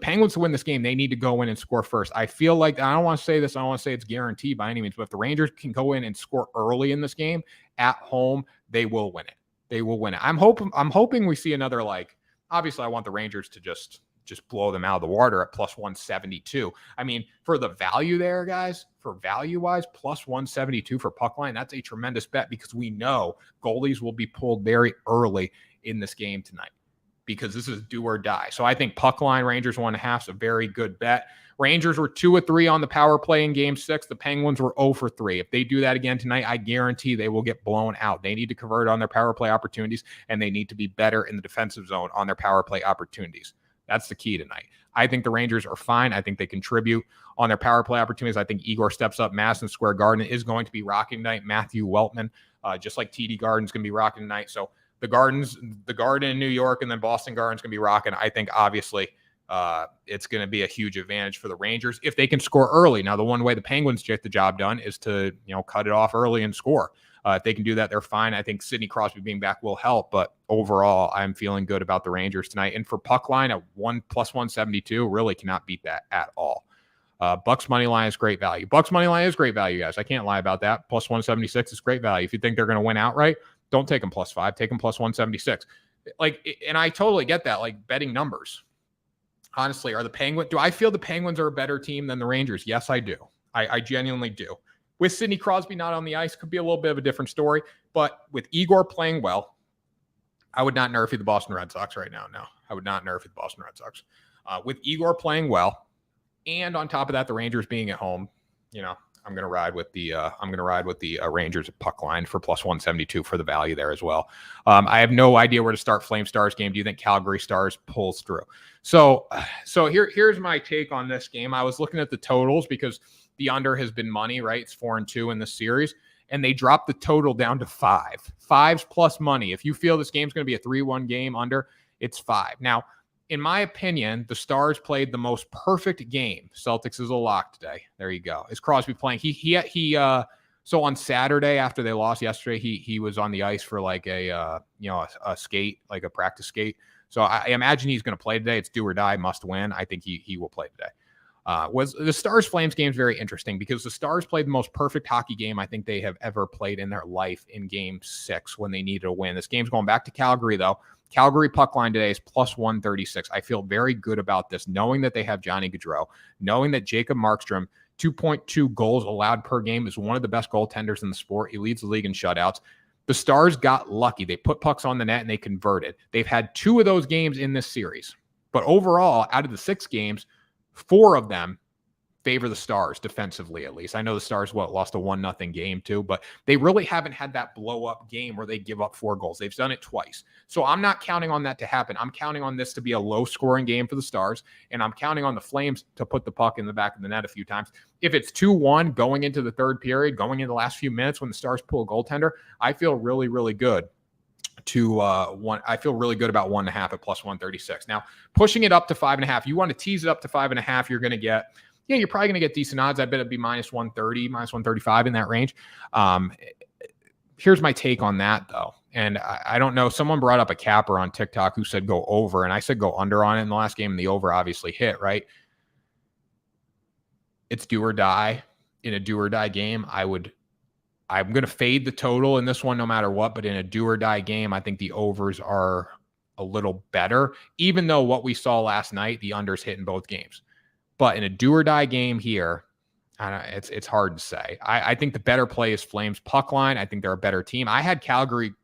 Penguins to win this game, they need to go in and score first. I feel like, I don't want to say this. I don't want to say it's guaranteed by any means, but if the Rangers can go in and score early in this game at home, they will win it. They will win it. I'm hoping we see another, obviously I want the Rangers to just blow them out of the water at plus 172. I mean, for the value there, guys, for value-wise, plus 172 for puck line, that's a tremendous bet because we know goalies will be pulled very early in this game tonight because this is do or die. So I think puck line Rangers 1.5 is a very good bet. Rangers were 2-3 on the power play in game 6. The Penguins were 0-3. If they do that again tonight, I guarantee they will get blown out. They need to convert on their power play opportunities, and they need to be better in the defensive zone on their power play opportunities. That's the key tonight. I think the Rangers are fine. I think they contribute on their power play opportunities. I think Igor steps up. Madison Square Garden is going to be rocking tonight. Matthew Weltman, just like TD Garden's going to be rocking tonight. So the Garden in New York and then Boston Garden's going to be rocking. I think obviously it's going to be a huge advantage for the Rangers if they can score early. Now, the one way the Penguins get the job done is to cut it off early and score. If they can do that, they're fine. I think Sidney Crosby being back will help, but overall, I'm feeling good about the Rangers tonight. And for puck line at plus 172, really cannot beat that at all. Bucks money line is great value. Bucks money line is great value, guys. I can't lie about that. Plus 176 is great value. If you think they're going to win outright, don't take them plus 5. Take them plus 176. And I totally get that. Betting numbers. Honestly, do I feel the Penguins are a better team than the Rangers? Yes, I do. I genuinely do. With Sidney Crosby not on the ice, could be a little bit of a different story. But with Igor playing well, I would not nerfy the Boston Red Sox right now. No, I would not nerfy the Boston Red Sox. With Igor playing well, and on top of that, the Rangers being at home, I'm gonna ride with the Rangers at puck line for plus 172 for the value there as well. I have no idea where to start Flame Stars game. Do you think Calgary Stars pulls through? So here's my take on this game. I was looking at the totals because the under has been money, right? It's 4-2 in this series, and they dropped the total down to 5. 5's plus money. If you feel this game's going to be a 3-1 game under, it's 5. Now, in my opinion, the Stars played the most perfect game. Celtics is a lock today. There you go. Is Crosby playing? So on Saturday after they lost yesterday, he was on the ice for like a skate, like a practice skate. So I imagine he's going to play today. It's do or die, must win. I think he will play today. Was the Stars Flames game is very interesting because the Stars played the most perfect hockey game I think they have ever played in their life in Game 6 when they needed a win. This game's going back to Calgary though. Calgary puck line today is plus 136. I feel very good about this, knowing that they have Johnny Gaudreau, knowing that Jacob Markstrom, 2.2 goals allowed per game, is one of the best goaltenders in the sport. He leads the league in shutouts. The Stars got lucky. They put pucks on the net and they converted. They've had 2 of those games in this series. But overall, out of the 6 games, 4 of them favor the Stars defensively, at least. I know the Stars, lost a 1-0 game too, but they really haven't had that blow-up game where they give up 4 goals. They've done it twice. So I'm not counting on that to happen. I'm counting on this to be a low-scoring game for the Stars, and I'm counting on the Flames to put the puck in the back of the net a few times. If it's 2-1 going into the third period, going into the last few minutes when the Stars pull a goaltender, I feel really, really good. I feel really good about 1.5 at plus 136. Now, pushing it up to 5.5, you want to tease it up to 5.5, you're going to get, you're probably going to get decent odds. I bet it'd be minus 130, minus 135 in that range. Here's my take on that though. And I don't know, someone brought up a capper on TikTok who said go over, and I said go under on it in the last game, and the over obviously hit, right? It's do or die. In a do or die game, I'm going to fade the total in this one no matter what, but in a do or die game, I think the overs are a little better, even though what we saw last night, the unders hit in both games. But in a do or die game here, it's hard to say. I think the better play is Flames puck line. I think they're a better team. I had Calgary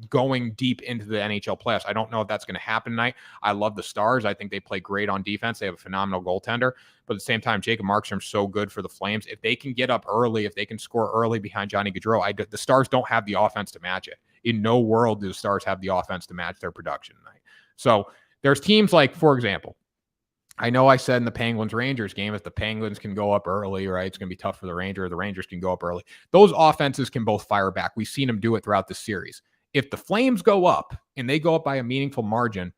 going deep into the NHL playoffs. I don't know if that's going to happen tonight. I love the Stars. I think they play great on defense. They have a phenomenal goaltender. But at the same time, Jacob Markstrom's so good for the Flames. If they can get up early, if they can score early behind Johnny Gaudreau, the Stars don't have the offense to match it. In no world do the Stars have the offense to match their production tonight. So there's teams like, for example, I know I said in the Penguins-Rangers game, if the Penguins can go up early, right, it's going to be tough for the Rangers. The Rangers can go up early. Those offenses can both fire back. We've seen them do it throughout the series. If the Flames go up and they go up by a meaningful margin,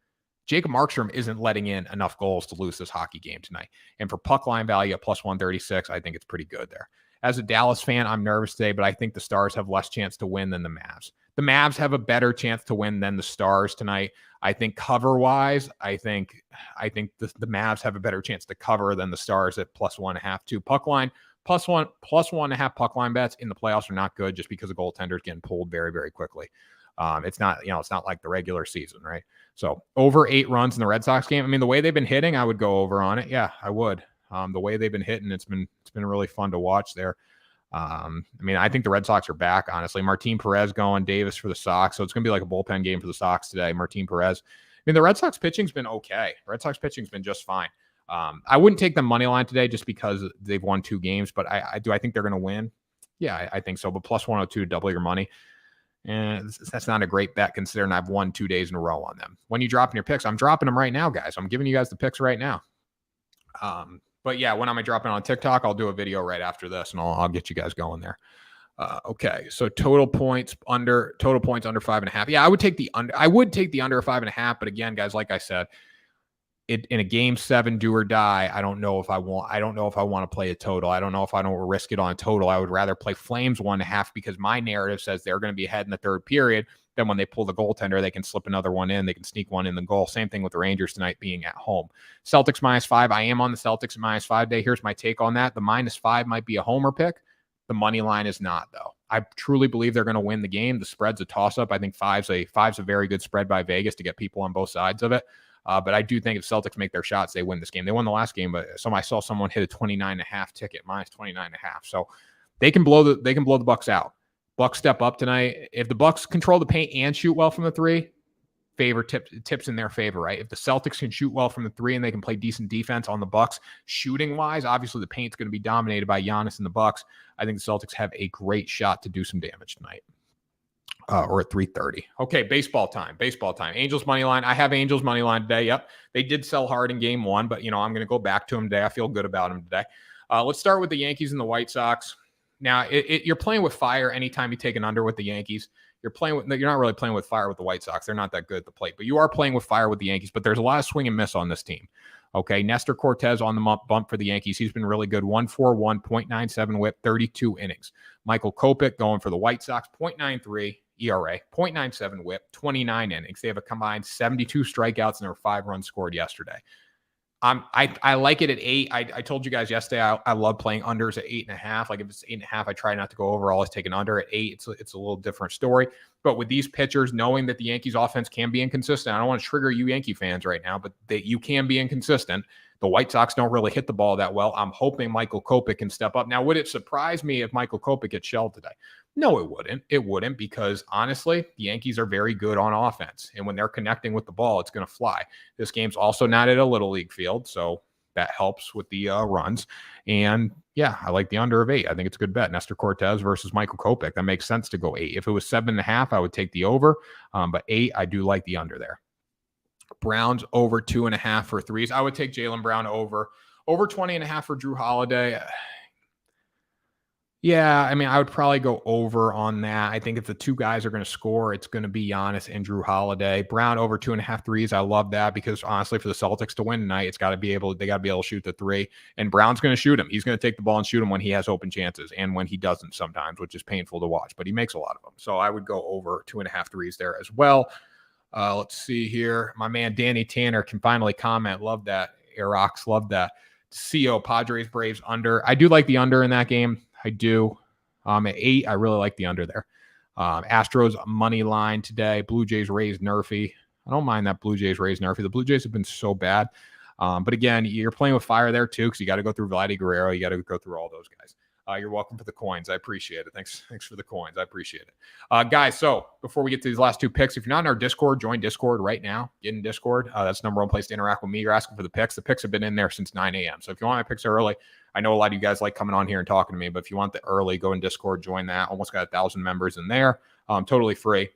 Jacob Markstrom isn't letting in enough goals to lose this hockey game tonight. And for puck line value at plus 136, I think it's pretty good there. As a Dallas fan, I'm nervous today, but I think the Stars have less chance to win than the Mavs. The Mavs have a better chance to win than the Stars tonight. I think cover-wise, I think the Mavs have a better chance to cover than the Stars at plus 1.5 to puck line. Plus 1.5 puck line bets in the playoffs are not good just because the goaltender is getting pulled very, very quickly. It's not like the regular season, right? So over 8 runs in the Red Sox game. I mean, the way they've been hitting, I would go over on it. Yeah, I would. The way they've been hitting, it's been really fun to watch there. I think the Red Sox are back, honestly. Martin Perez going, Davis for the Sox. So it's going to be like a bullpen game for the Sox today. Martin Perez. I mean, the Red Sox pitching's been okay. The Red Sox pitching's been just fine. I wouldn't take the money line today just because they've won 2 games, but I think they're going to win. Yeah, I think so. But plus 102 to double your money. And that's not a great bet considering I've won 2 days in a row on them. When you dropping your picks, I'm dropping them right now, guys. I'm giving you guys the picks right now. But yeah, when I'm dropping on TikTok, I'll do a video right after this and I'll get you guys going there. Okay. So total points under 5.5. Yeah, I would take the under 5.5. But again, guys, like I said, in a game 7 do or die, I don't know if I want to play a total. I don't know if I don't risk it on a total. I would rather play Flames 1.5 because my narrative says they're going to be ahead in the third period. Then when they pull the goaltender, they can slip another one in. They can sneak one in the goal. Same thing with the Rangers tonight being at home. Celtics -5. I am on the Celtics at -5 day. Here's my take on that. The -5 might be a homer pick. The money line is not, though. I truly believe they're going to win the game. The spread's a toss-up. I think five's a very good spread by Vegas to get people on both sides of it. But I do think if Celtics make their shots, they win this game. They won the last game, but I saw someone hit a 29.5 ticket, -29.5. So they can blow the Bucks out. Bucks step up tonight. If the Bucks control the paint and shoot well from the 3, tips in their favor, right? If the Celtics can shoot well from the three and they can play decent defense on the Bucks, shooting wise, obviously the paint's going to be dominated by Giannis and the Bucks. I think the Celtics have a great shot to do some damage tonight. Or at 3:30. Okay, baseball time. Angels money line. I have Angels money line today. Yep, they did sell hard in game one, but I'm going to go back to them today. I feel good about them today. Let's start with the Yankees and the White Sox. Now, you're playing with fire anytime you take an under with the Yankees. You're not really playing with fire with the White Sox. They're not that good at the plate, but you are playing with fire with the Yankees. But there's a lot of swing and miss on this team. Okay, Nestor Cortez on the bump for the Yankees. He's been really good. 141, .97 whip, 32 innings. Michael Kopech going for the White Sox, .93 ERA, .97 whip, 29 innings. They have a combined 72 strikeouts, and there were 5 runs scored yesterday. I like it at 8. I told you guys yesterday I love playing unders at 8.5. Like if it's 8.5, I try not to go over. I always take an under. At 8, it's a little different story. But with these pitchers, knowing that the Yankees offense can be inconsistent, I don't want to trigger you Yankee fans right now, but that you can be inconsistent. The White Sox don't really hit the ball that well. I'm hoping Michael Kopech can step up. Now, would it surprise me if Michael Kopech gets shelled today? No, it wouldn't. It wouldn't, because honestly, the Yankees are very good on offense. And when they're connecting with the ball, it's going to fly. This game's also not at a Little League field, so that helps with the runs. And yeah, I like the under of 8. I think it's a good bet. Nestor Cortez versus Michael Kopech. That makes sense to go 8. If it was 7.5, I would take the over. But 8, I do like the under there. Browns over 2.5 for threes. I would take Jaylen Brown over 20.5 for Drew Holiday. Yeah, I mean, I would probably go over on that. I think if the two guys are going to score, it's going to be Giannis and Drew Holiday. Brown over 2.5 threes. I love that, because honestly, for the Celtics to win tonight, they got to be able to shoot the 3. And Brown's going to shoot him. He's going to take the ball and shoot him when he has open chances, and when he doesn't sometimes, which is painful to watch. But he makes a lot of them. So I would go over 2.5 threes there as well. Let's see here. My man Danny Tanner can finally comment. Love that. Aerox, love that. CO Padres Braves under. I do like the under in that game. I do. At 8, I really like the under there. Astros money line today. Blue Jays Rays Nerfy. I don't mind that Blue Jays Rays Nerfy. The Blue Jays have been so bad. But again, you're playing with fire there too, because you got to go through Vladdy Guerrero. You got to go through all those guys. You're welcome for the coins. I appreciate it. Thanks for the coins. I appreciate it. Guys, so before we get to these last 2 picks, if you're not in our Discord, join Discord right now. Get in Discord. That's the number 1 place to interact with me. You're asking for the picks. The picks have been in there since 9 a.m. So if you want my picks early, I know a lot of you guys like coming on here and talking to me, but if you want the early, go in Discord, join that. Almost got 1,000 members in there. Totally free.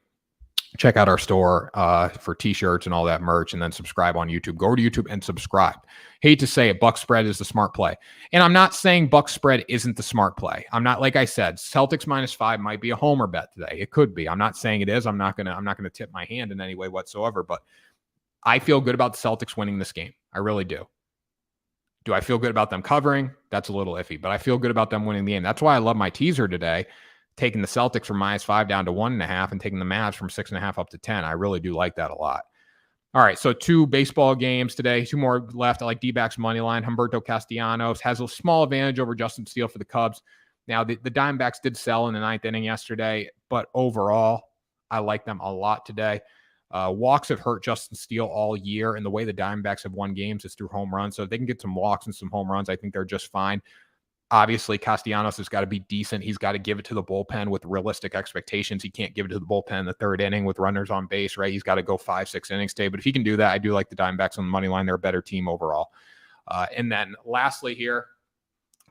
Check out our store for t-shirts and all that merch, and then subscribe on YouTube. Go to YouTube and subscribe. Hate to say it, Buck spread is the smart play. And I'm not saying Buck spread isn't the smart play. I'm not, like I said, Celtics -5 might be a homer bet today. It could be. I'm not saying it is. I'm not gonna tip my hand in any way whatsoever, but I feel good about the Celtics winning this game. I really do. Do I feel good about them covering? That's a little iffy, but I feel good about them winning the game. That's why I love my teaser today, taking the Celtics from -5 down to 1.5 and taking the Mavs from 6.5 up to 10. I really do like that a lot. All right, so 2 baseball games today, 2 more left. I like D-backs money line. Humberto Castellanos has a small advantage over Justin Steele for the Cubs. Now, the Diamondbacks did sell in the 9th inning yesterday, but overall, I like them a lot today. Walks have hurt Justin Steele all year, and the way the Diamondbacks have won games is through home runs. So if they can get some walks and some home runs, I think they're just fine. Obviously, Castellanos has got to be decent. He's got to give it to the bullpen with realistic expectations. He can't give it to the bullpen in the 3rd inning with runners on base, right? He's got to go 5-6 innings today. But if he can do that, I do like the Diamondbacks on the money line. They're a better team overall. And then lastly here,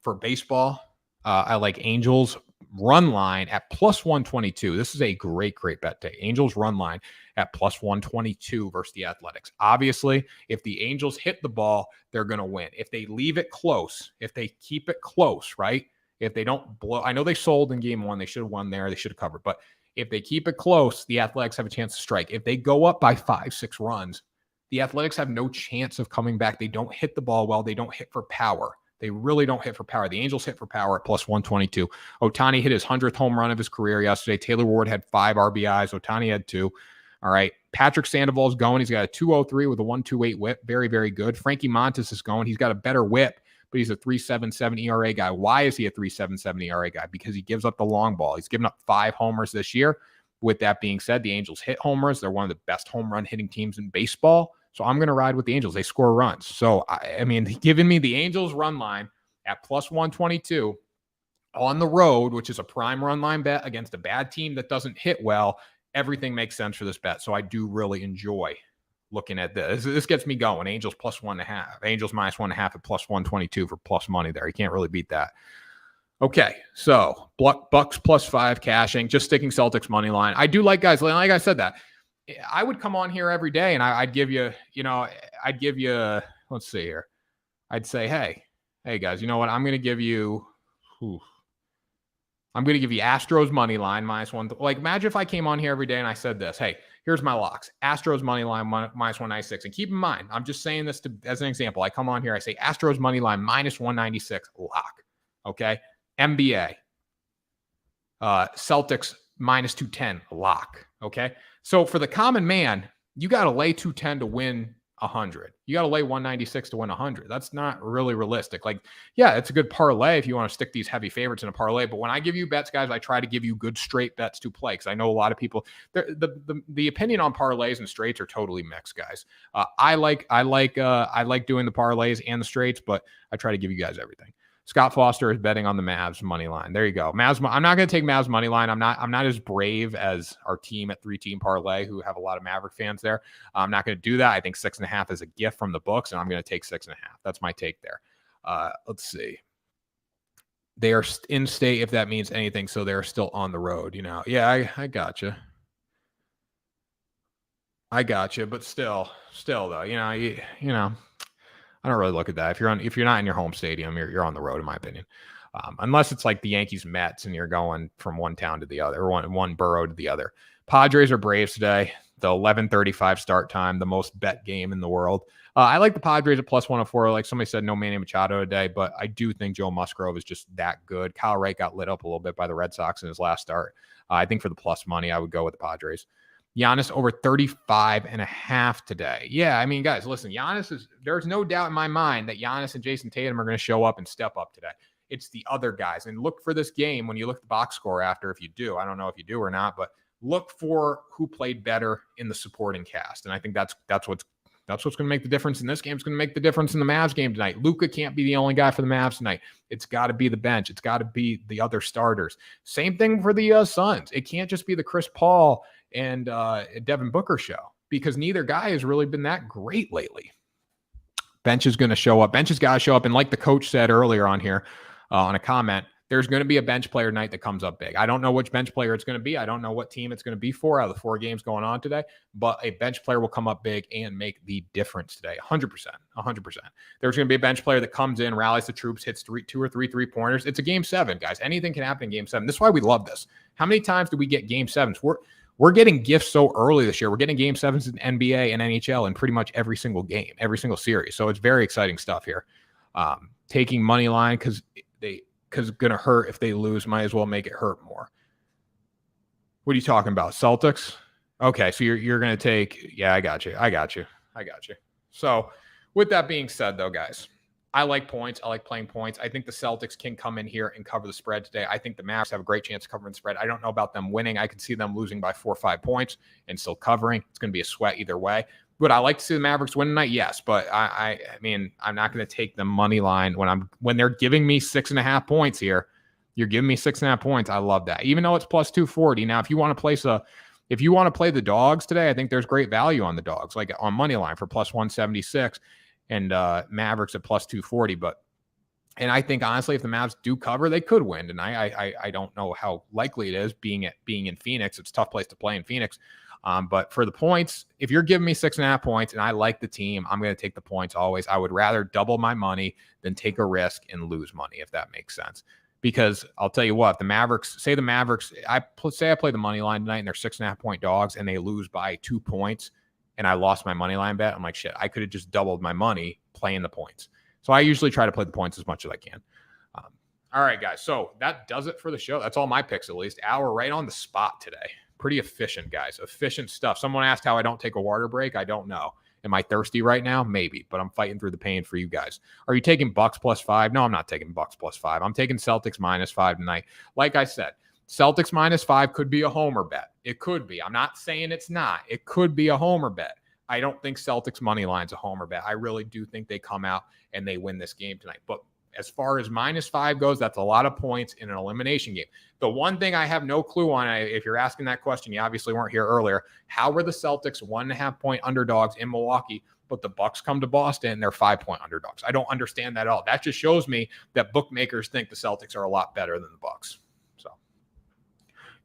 for baseball, I like Angels run line at +122. This is a great bet day. Angels run line at +122 versus the Athletics. Obviously, if the Angels hit the ball, they're going to win. If they leave it close, if they keep it close, right? If they don't blow, I know they sold in game 1. They should have won there. They should have covered. But if they keep it close, the Athletics have a chance to strike. If they go up by 5-6 runs, the Athletics have no chance of coming back. They don't hit the ball well. They don't hit for power. They really don't hit for power. The Angels hit for power at +122. Ohtani hit his 100th home run of his career yesterday. Taylor Ward had 5 RBIs. Ohtani had 2. All right. Patrick Sandoval's going. He's got a 203 with a 128 whip. Very, very good. Frankie Montas is going. He's got a better whip, but he's a 3.77 ERA guy. Why is he a 3.77 ERA guy? Because he gives up the long ball. He's given up 5 homers this year. With that being said, the Angels hit homers. They're one of the best home run hitting teams in baseball. So I'm going to ride with the Angels. They score runs. So, I mean, giving me the Angels run line at +122 on the road, which is a prime run line bet against a bad team that doesn't hit well, everything makes sense for this bet. So I do really enjoy looking at this. This gets me going. Angels plus 1.5. Angels minus 1.5 at plus 122 for plus money there. You can't really beat that. Okay, so Bucks plus 5 cashing, just sticking Celtics money line. I do like, guys, like I said that. I would come on here every day and I'd give you, let's see here. I'd say, hey guys, you know what? I'm going to give you Astros money line minus 1. Like, imagine if I came on here every day and I said this, hey, here's my locks. Astros money line minus 196. And keep in mind, I'm just saying this as an example. I come on here, I say Astros money line minus 196 lock. Okay. NBA, Celtics minus 210 lock. Okay. So for the common man, you got to lay 210 to win 100. You got to lay 196 to win 100. That's not really realistic. Like, yeah, it's a good parlay if you want to stick these heavy favorites in a parlay. But when I give you bets, guys, I try to give you good straight bets to play, because I know a lot of people, the opinion on parlays and straights are totally mixed, guys. I like doing the parlays and the straights, but I try to give you guys everything. Scott Foster is betting on the Mavs money line. There you go. Mavs. I'm not going to take Mavs money line. I'm not as brave as our team at 3 Team Parlay, who have a lot of Maverick fans there. I'm not going to do that. I think 6.5 is a gift from the books, and I'm going to take 6.5. That's my take there. Let's see. They are in state, if that means anything, so they're still on the road. Yeah, I gotcha. But still though, I don't really look at that. If you're not in your home stadium, you're on the road, in my opinion. Unless it's like the Yankees Mets and you're going from one town to the other, or one borough to the other. Padres or Braves today. The 11:35 start time, the most bet game in the world. I like the Padres at plus 104. Like somebody said, no Manny Machado today, but I do think Joe Musgrove is just that good. Kyle Wright got lit up a little bit by the Red Sox in his last start. I think for the plus money, I would go with the Padres. Giannis over 35.5 today. Yeah, I mean, guys, listen, there's no doubt in my mind that Giannis and Jason Tatum are going to show up and step up today. It's the other guys. And look for this game when you look at the box score after, if you do. I don't know if you do or not, but look for who played better in the supporting cast. And I think that's what's going to make the difference in this game. It's going to make the difference in the Mavs game tonight. Luka can't be the only guy for the Mavs tonight. It's got to be the bench. It's got to be the other starters. Same thing for the Suns. It can't just be the Chris Paul and Devin Booker show, because neither guy has really been that great lately. Bench is going to show up. Bench has got to show up. And like the coach said earlier on here on a comment, there's going to be a bench player tonight that comes up big. I don't know which bench player it's going to be. I don't know what team it's going to be for out of the 4 games going on today, but a bench player will come up big and make the difference today. 100%. There's going to be a bench player that comes in, rallies the troops, hits 2 or 3 3-pointers. It's a game 7, guys. Anything can happen in game 7. This is why we love this. How many times do we get game 7s? We're getting gifts so early this year. We're getting game 7s in NBA and NHL in pretty much every single game, every single series. So it's very exciting stuff here. Taking money line because it's going to hurt if they lose. Might as well make it hurt more. What are you talking about? Celtics? Okay, so you're going to take – yeah, I got you. So with that being said, though, guys, I like points. I like playing points. I think the Celtics can come in here and cover the spread today. I think the Mavs have a great chance of covering the spread. I don't know about them winning. I can see them losing by 4 or 5 points and still covering. It's going to be a sweat either way. Would I like to see the Mavericks win tonight? Yes, but I mean, I'm not going to take the money line when they're giving me 6.5 points here. You're giving me 6.5 points. I love that. Even though it's plus 240. Now, if you want to play the dogs today, I think there's great value on the dogs, like on money line for plus 176 and Mavericks at plus 240. And I think honestly, if the Mavs do cover, they could win tonight. I don't know how likely it is being in Phoenix. It's a tough place to play in Phoenix. But for the points, if you're giving me 6.5 points and I like the team, I'm going to take the points always. I would rather double my money than take a risk and lose money, if that makes sense. Because I'll tell you what, I play the money line tonight and they're 6.5 point dogs and they lose by 2 points and I lost my money line bet. I'm like, shit, I could have just doubled my money playing the points. So I usually try to play the points as much as I can. All right, guys. So that does it for the show. That's all my picks, at least. Hour right on the spot today. Pretty efficient, guys. Efficient stuff. Someone asked how I don't take a water break. I don't know. Am I thirsty right now? Maybe, but I'm fighting through the pain for you guys. Are you taking Bucks plus 5? No, I'm not taking Bucks plus 5. I'm taking Celtics minus 5 tonight. Like I said, Celtics minus 5 could be a homer bet. It could be. I'm not saying it's not. It could be a homer bet. I don't think Celtics money line's a homer bet. I really do think they come out and they win this game tonight. But As far as -5 goes, that's a lot of points in an elimination game. The one thing I have no clue on, if you're asking that question, you obviously weren't here earlier. How were the Celtics 1.5-point underdogs in Milwaukee, but the Bucks come to Boston and they're 5-point underdogs? I don't understand that at all. That just shows me that bookmakers think the Celtics are a lot better than the Bucks. So,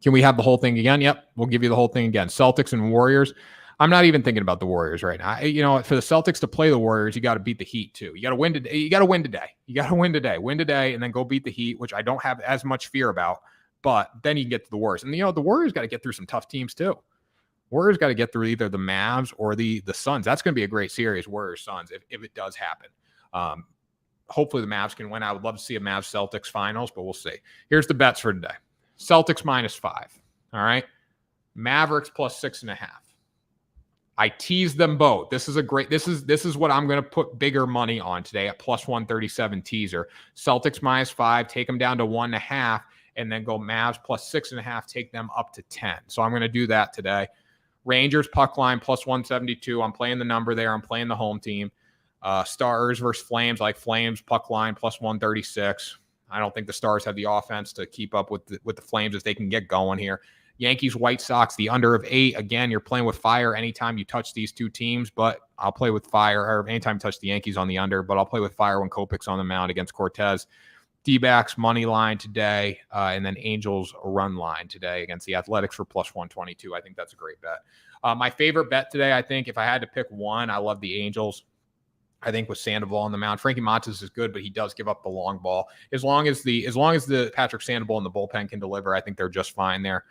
can we have the whole thing again? Yep, we'll give you the whole thing again. Celtics and Warriors. I'm not even thinking about the Warriors right now. For the Celtics to play the Warriors, you got to beat the Heat too. You got to win today. You got to win today. Win today, and then go beat the Heat, which I don't have as much fear about. But then you can get to the Warriors, and the Warriors got to get through some tough teams too. Warriors got to get through either the Mavs or the Suns. That's going to be a great series, Warriors Suns, if it does happen. Hopefully the Mavs can win. I would love to see a Mavs Celtics finals, but we'll see. Here's the bets for today: Celtics -5. All right, Mavericks +6.5. I teased them both. This is what I'm going to put bigger money on today at +137 teaser. Celtics -5, take them down to 1.5, and then go Mavs +6.5, take them up to 10. So I'm going to do that today. Rangers puck line +172. I'm playing the number there. I'm playing the home team. Stars versus Flames, like Flames puck line +136. I don't think the Stars have the offense to keep up with the Flames as they can get going here. Yankees, White Sox, the under of 8. Again, you're playing with fire anytime you touch these two teams, but I'll play with fire, or anytime you touch the Yankees on the under, but I'll play with fire when Kopech's on the mound against Cortez. D-backs money line today, and then Angels run line today against the Athletics for +122. I think that's a great bet. My favorite bet today, I think, if I had to pick one, I love the Angels. I think with Sandoval on the mound, Frankie Montas is good, but he does give up the long ball. As long as the Patrick Sandoval and the bullpen can deliver, I think they're just fine there.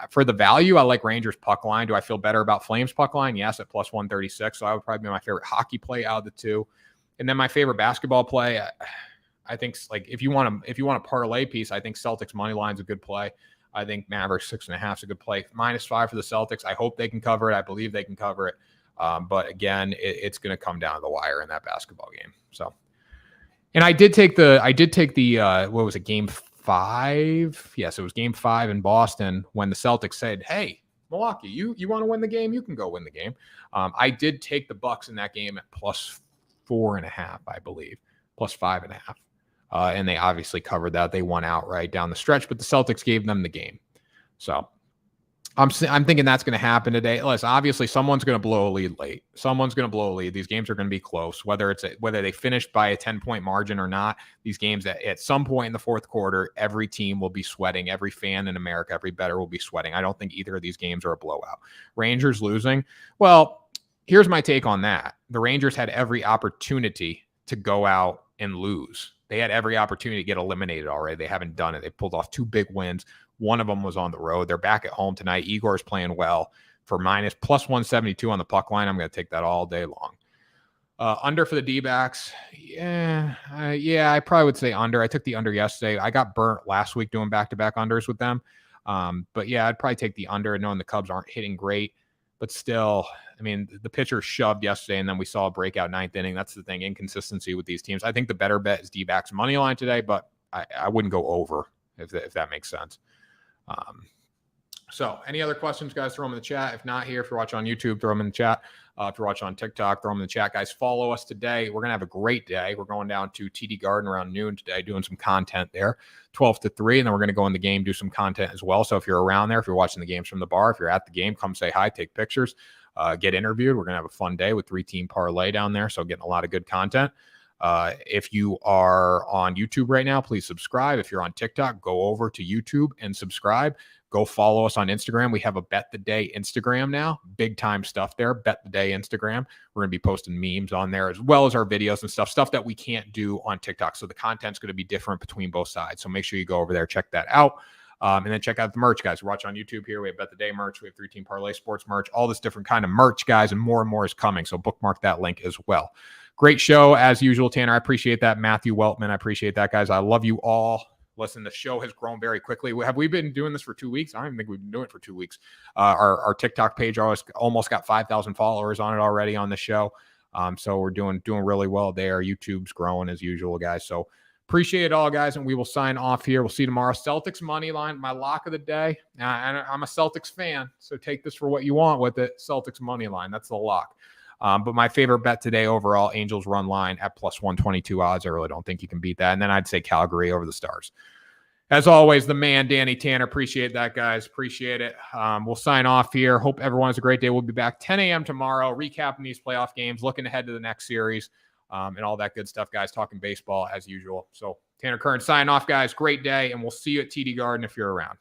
For the value, I like Rangers puck line. Do I feel better about Flames puck line? Yes, at +136. So I would probably be my favorite hockey play out of the two. And then my favorite basketball play, I think, like if you want a parlay piece, I think Celtics money line is a good play. I think Mavericks 6.5 is a good play. -5 for the Celtics. I hope they can cover it. I believe they can cover it. But again, it's going to come down to the wire in that basketball game. So, and I did take the what was it, game 5? Yes, it was game 5 in Boston when the Celtics said, "Hey, Milwaukee, you want to win the game? You can go win the game." I did take the Bucks in that game at +4.5, I believe, +5.5. And they obviously covered that. They won outright down the stretch, but the Celtics gave them the game. So I'm thinking that's going to happen today. Listen, obviously someone's going to blow a lead late. Someone's going to blow a lead. These games are going to be close, whether they finish by a 10-point margin or not. These games at some point in the fourth quarter, every team will be sweating. Every fan in America, every bettor will be sweating. I don't think either of these games are a blowout. Rangers losing. Well, here's my take on that. The Rangers had every opportunity to go out and lose. They had every opportunity to get eliminated already. They haven't done it. They pulled off 2 big wins. One of them was on the road. They're back at home tonight. Igor's playing well for +172 on the puck line. I'm going to take that all day long. Under for the D-backs. Yeah, I probably would say under. I took the under yesterday. I got burnt last week doing back-to-back unders with them. But yeah, I'd probably take the under, knowing the Cubs aren't hitting great. But still, I mean, the pitcher shoved yesterday, and then we saw a breakout 9th inning. That's the thing, inconsistency with these teams. I think the better bet is D-backs money line today, but I wouldn't go over, if that makes sense. So any other questions, guys, throw them in the chat. If not here, if you're watching on YouTube, throw them in the chat. If you're watching on TikTok, throw them in the chat, guys. Follow us today. We're going to have a great day. We're going down to TD Garden around noon today, doing some content there, 12 to 3. And then we're going to go in the game, do some content as well. So if you're around there, if you're watching the games from the bar, if you're at the game, come say hi, take pictures, get interviewed. We're going to have a fun day with 3-team parlay down there. So getting a lot of good content. If you are on YouTube right now, please subscribe. If you're on TikTok, go over to YouTube and subscribe. Go follow us on Instagram. We have a Bet the Day Instagram now. Big time stuff there. Bet the Day Instagram. We're going to be posting memes on there as well as our videos and stuff that we can't do on TikTok. So the content's going to be different between both sides. So make sure you go over there, check that out. And then check out the merch, guys. Watch on YouTube here. We have Bet the Day merch. We have 3-team Parlay Sports merch, all this different kind of merch, guys, and more is coming. So bookmark that link as well. Great show as usual, Tanner. I appreciate that. Matthew Weltman, I appreciate that, guys. I love you all. Listen, the show has grown very quickly. Have we been doing this for 2 weeks? I don't even think we've been doing it for 2 weeks. Our TikTok page almost got 5,000 followers on it already on the show. So we're doing really well there. YouTube's growing as usual, guys. So appreciate it all, guys, and we will sign off here. We'll see you tomorrow. Celtics money line, my lock of the day. I'm a Celtics fan, so take this for what you want with it. Celtics money line, that's the lock. But my favorite bet today overall, Angels run line at plus 122 odds. I really don't think you can beat that. And then I'd say Calgary over the Stars. As always, the man, Danny Tanner. Appreciate that, guys. Appreciate it. We'll sign off here. Hope everyone has a great day. We'll be back 10 a.m. tomorrow, recapping these playoff games, looking ahead to the next series, and all that good stuff, guys. Talking baseball as usual. So Tanner Kern signing off, guys. Great day, and we'll see you at TD Garden if you're around.